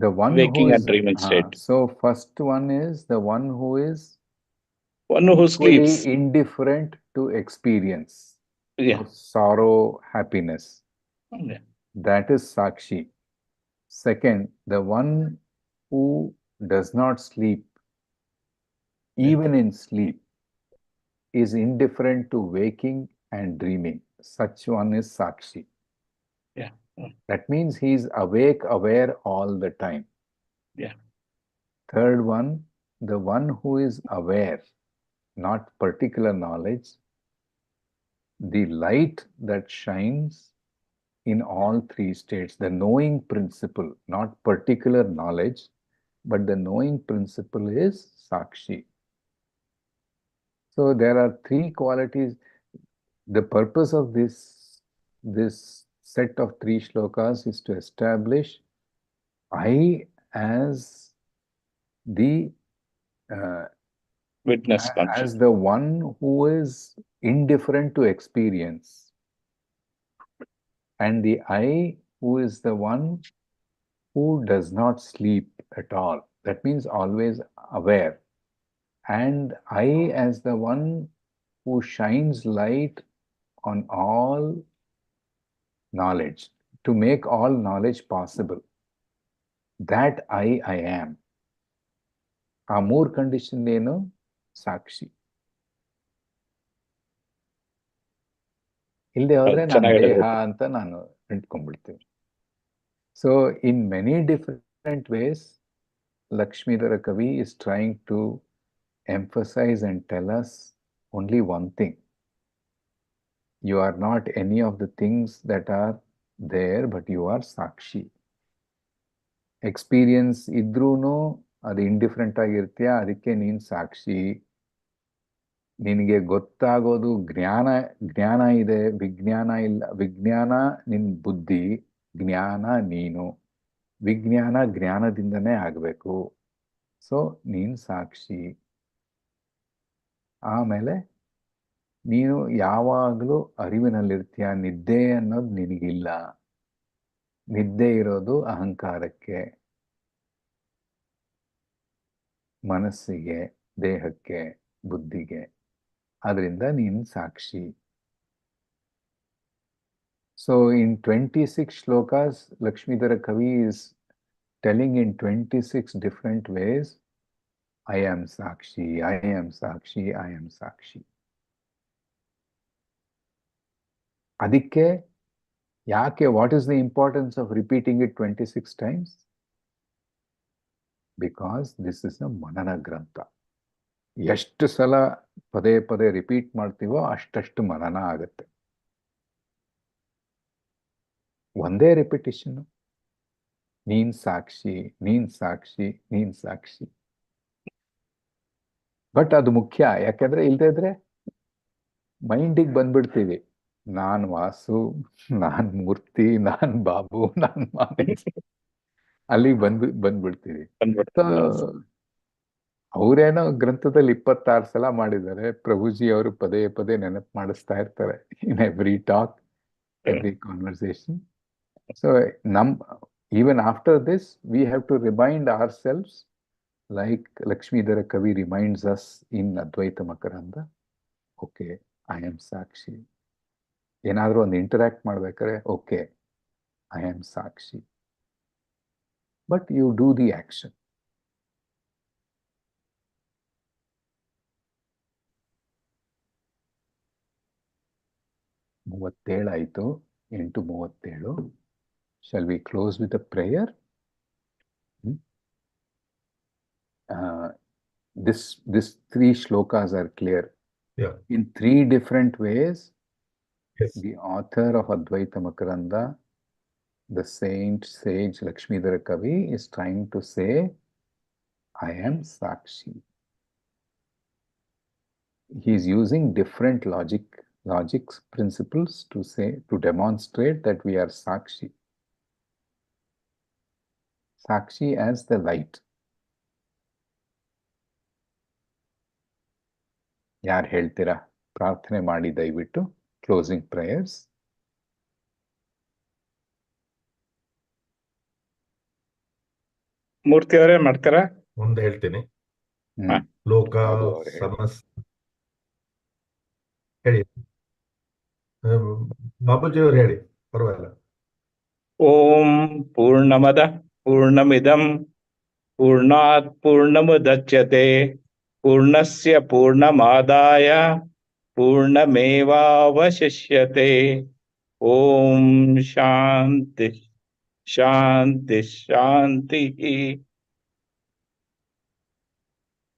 The one waking who is, and dreaming state. So first one is the one who is sleeps, indifferent to experience. Sorrow, happiness. That is Sakshi. Second, the one who does not sleep, even in sleep, is indifferent to waking and dreaming. Such one is Sakshi. That means he is awake, aware all the time. Third one, the one who is aware, not particular knowledge, the light that shines in all three states, the knowing principle, not particular knowledge, but the knowing principle is Sakshi. So there are three qualities. The purpose of this set of three shlokas is to establish I as the witness, as the one who is indifferent to experience, and the I who is the one who does not sleep at all. That means always aware. And I, as the one who shines light on all knowledge, to make all knowledge possible, that I am. ಆ ಮೂರು condition ಏನು? ಸಾಕ್ಷಿ. ಇಲ್ಲದೆ ಹೋದ್ರೆ ನಾನು ದೇಹ ಅಂತ ನಾನು ಇಟ್ಕೊಂಡ್ಬಿಡ್ತೀನಿ. So in many different ways Lakshmidhara Kavi is trying to emphasize and tell us only one thing. You are not any of the things that are there, but you are Sakshi. Experience idrೂನು ಅದು indifferent ಆಗಿರ್ತೀಯ, ಅದಕ್ಕೆ ನೀನು ಸಾಕ್ಷಿ. ನಿನಗೆ ಗೊತ್ತಾಗೋದು ಜ್ಞಾನ ಇದೆ, ವಿಜ್ಞಾನ ಇಲ್ಲ. ವಿಜ್ಞಾನ ನಿನ್ ಬುದ್ಧಿ, ಜ್ಞಾನ ನೀನು. ವಿಜ್ಞಾನ ಜ್ಞಾನದಿಂದನೇ ಆಗಬೇಕು. ಸೊ ನೀನು ಸಾಕ್ಷಿ. ಆಮೇಲೆ ನೀನು ಯಾವಾಗಲೂ ಅರಿವಿನಲ್ಲಿರ್ತೀಯ. ನಿದ್ದೆ ಅನ್ನೋದು ನಿನಗಿಲ್ಲ. ನಿದ್ದೆ ಇರೋದು ಅಹಂಕಾರಕ್ಕೆ, ಮನಸ್ಸಿಗೆ, ದೇಹಕ್ಕೆ, ಬುದ್ಧಿಗೆ. ಅದರಿಂದ ನೀನು ಸಾಕ್ಷಿ. So in 26 shlokas Lakshmidhara Kavi is telling in 26 different ways, I am Sakshi, I am Sakshi, I am Sakshi. ಅದಕ್ಕೆ ಯಾಕೆ, what is the importance of repeating it 26 times? Because this is a ಮನನ ಗ್ರಂಥ. ಎಷ್ಟು ಸಲ ಪದೇ ಪದೇ ರಿಪೀಟ್ ಮಾಡ್ತೀವೋ ಅಷ್ಟಷ್ಟು ಮನನ ಆಗುತ್ತೆ. ಒಂದೇ ರಿಪಿಟೇಷನ್, ನೀನ್ ಸಾಕ್ಷಿ, ನೀನ್ ಸಾಕ್ಷಿ, ನೀನ್ ಸಾಕ್ಷಿ. ಬಟ್ ಅದು ಮುಖ್ಯ. ಯಾಕಂದ್ರೆ ಇಲ್ದೇ ಇದ್ರೆ ಮೈಂಡಿಗೆ ಬಂದ್ಬಿಡ್ತೀವಿ. ನಾನ್ ವಾಸು, ನಾನ್ ಮೂರ್ತಿ, ನಾನ್ ಬಾಬು, ನಾನ್ ಮಾದೇಶ್, ಅಲ್ಲಿಗೆ ಬಂದ್ಬಿಡ್ತೀವಿ. ಅವರೇನೋ ಗ್ರಂಥದಲ್ಲಿ 26 ಸಲ ಮಾಡಿದ್ದಾರೆ. ಪ್ರಭುಜಿ ಅವರು ಪದೇ ಪದೇ ನೆನಪು ಮಾಡಿಸ್ತಾ ಇರ್ತಾರೆ in every talk, every conversation. So even after this we have to remind ourselves, like Lakshmidhara Kavi reminds us in Advaita Makaranda, okay, I am Sakshi. ಏನಾದರೂ ಒಂದು ಇಂಟರಾಕ್ಟ್ ಮಾಡ್ಬೇಕಾದ್ರೆ okay, I am Sakshi. But you do the action. ಆಯಿತು, 8:37. Shall we close with a prayer? This 3 shlokas are clear. Yeah. In 3 different ways, Yes. The author of Advaita Makaranda, the saint sage Lakshmidhara Kavi, is trying to say, I am Sakshi. He is using different logics principles to demonstrate that we are Sakshi. Sakshi as the light. ಯಾರು ಹೇಳ್ತೀರಾ? ಪ್ರಾರ್ಥನೆ ಮಾಡಿ ದಯವಿಟ್ಟು. Closing prayers. ಮೂರ್ತಿ ಅವರೇ ಮಾಡ್ತಾರಾ? ಮುಂದೆ ಹೇಳ್ತೀನಿ. ಲೋಕ ಸಮಸ್ತ ಹೇಳಿ, ಬಾಬುಜಿ ಅವ್ರು ಹೇಳಿ, ಪರವಾಗಿಲ್ಲ. ಓಂ ಪೂರ್ಣಮದ ಪೂರ್ಣಮಿದಂ ಪೂರ್ಣಾತ್ ಪೂರ್ಣಮುದಚ್ಯತೆ ಪೂರ್ಣಸ್ಯ ಪೂರ್ಣಮಾದಾಯ ಪೂರ್ಣಮೇವಾವಶಿಷ್ಯತೆ. ಓಂ ಶಾಂತಿ ಶಾಂತಿ ಶಾಂತಿ.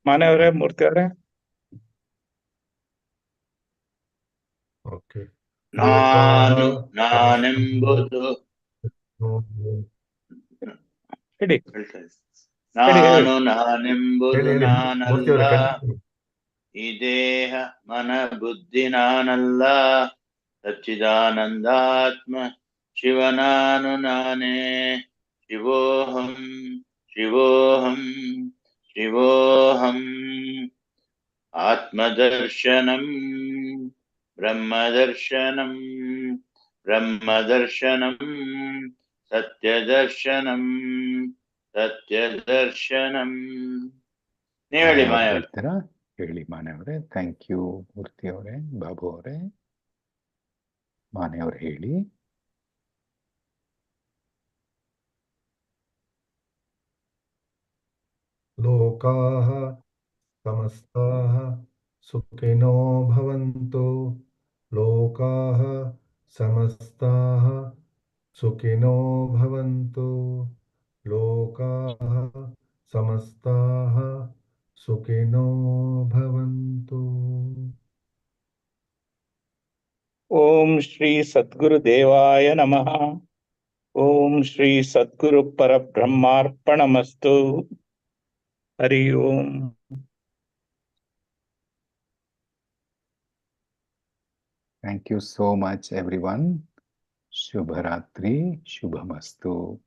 ಮಾನವರೇ, ಮೂರ್ತಿ ಅವರೇ? ಓಕೆ. ನಾನೆಂಬುದು ಹೇಳಿ. ನಾನೆಂಬುದು ನಾನಲ್ಲ, ಈ ದೇಹ ಮನ ಬುದ್ಧಿ ನಾನಲ್ಲ, ಸಚ್ಚಿದಾನಂದಾತ್ಮ ಶಿವನಾನು ನಾನೇ. ಶಿವೋಹಂ ಶಿವೋಹಂ ಶಿವೋಹಂ. ಆತ್ಮದರ್ಶನಂ ಬ್ರಹ್ಮದರ್ಶನಂ ಬ್ರಹ್ಮದರ್ಶನಂ ಸತ್ಯದರ್ಶನಂ Satyadarsanam. ನೀವು ಹೇಳಿ ಮಾನವ್ರು ಮಾನವರು. ಹೇಳ್ತೀರಾ? ಹೇಳಿ ಮಾನವ್ರೆ. ಥ್ಯಾಂಕ್ ಯು ಮೂರ್ತಿ ಅವರೇ, ಬಾಬು ಅವರೇ. ಮಾನವ್ರು ಹೇಳಿ. ಲೋಕಾಃ ಸಮಸ್ತಾಃ ಸುಖಿನೋ ಭವಂತು. ಲೋಕಾಃ ಸಮಸ್ತಾಃ ಸುಖಿನೋ ಭವಂತು. ಲೋಕಾಃ ಸಮಸ್ತಾಃ ಸುಖಿನೋ ಭವಂತು. ಓಂ ಶ್ರೀ ಸದ್ಗುರುದೇವಾಯ ನಮಃ. ಓಂ ಶ್ರೀ ಸದ್ಗುರು ಪರಬ್ರಹ್ಮಾರ್ಪಣಮಸ್ತು. ಹರಿ ಓಂ. Thank you so much, everyone. Shubharatri, Shubhamastu.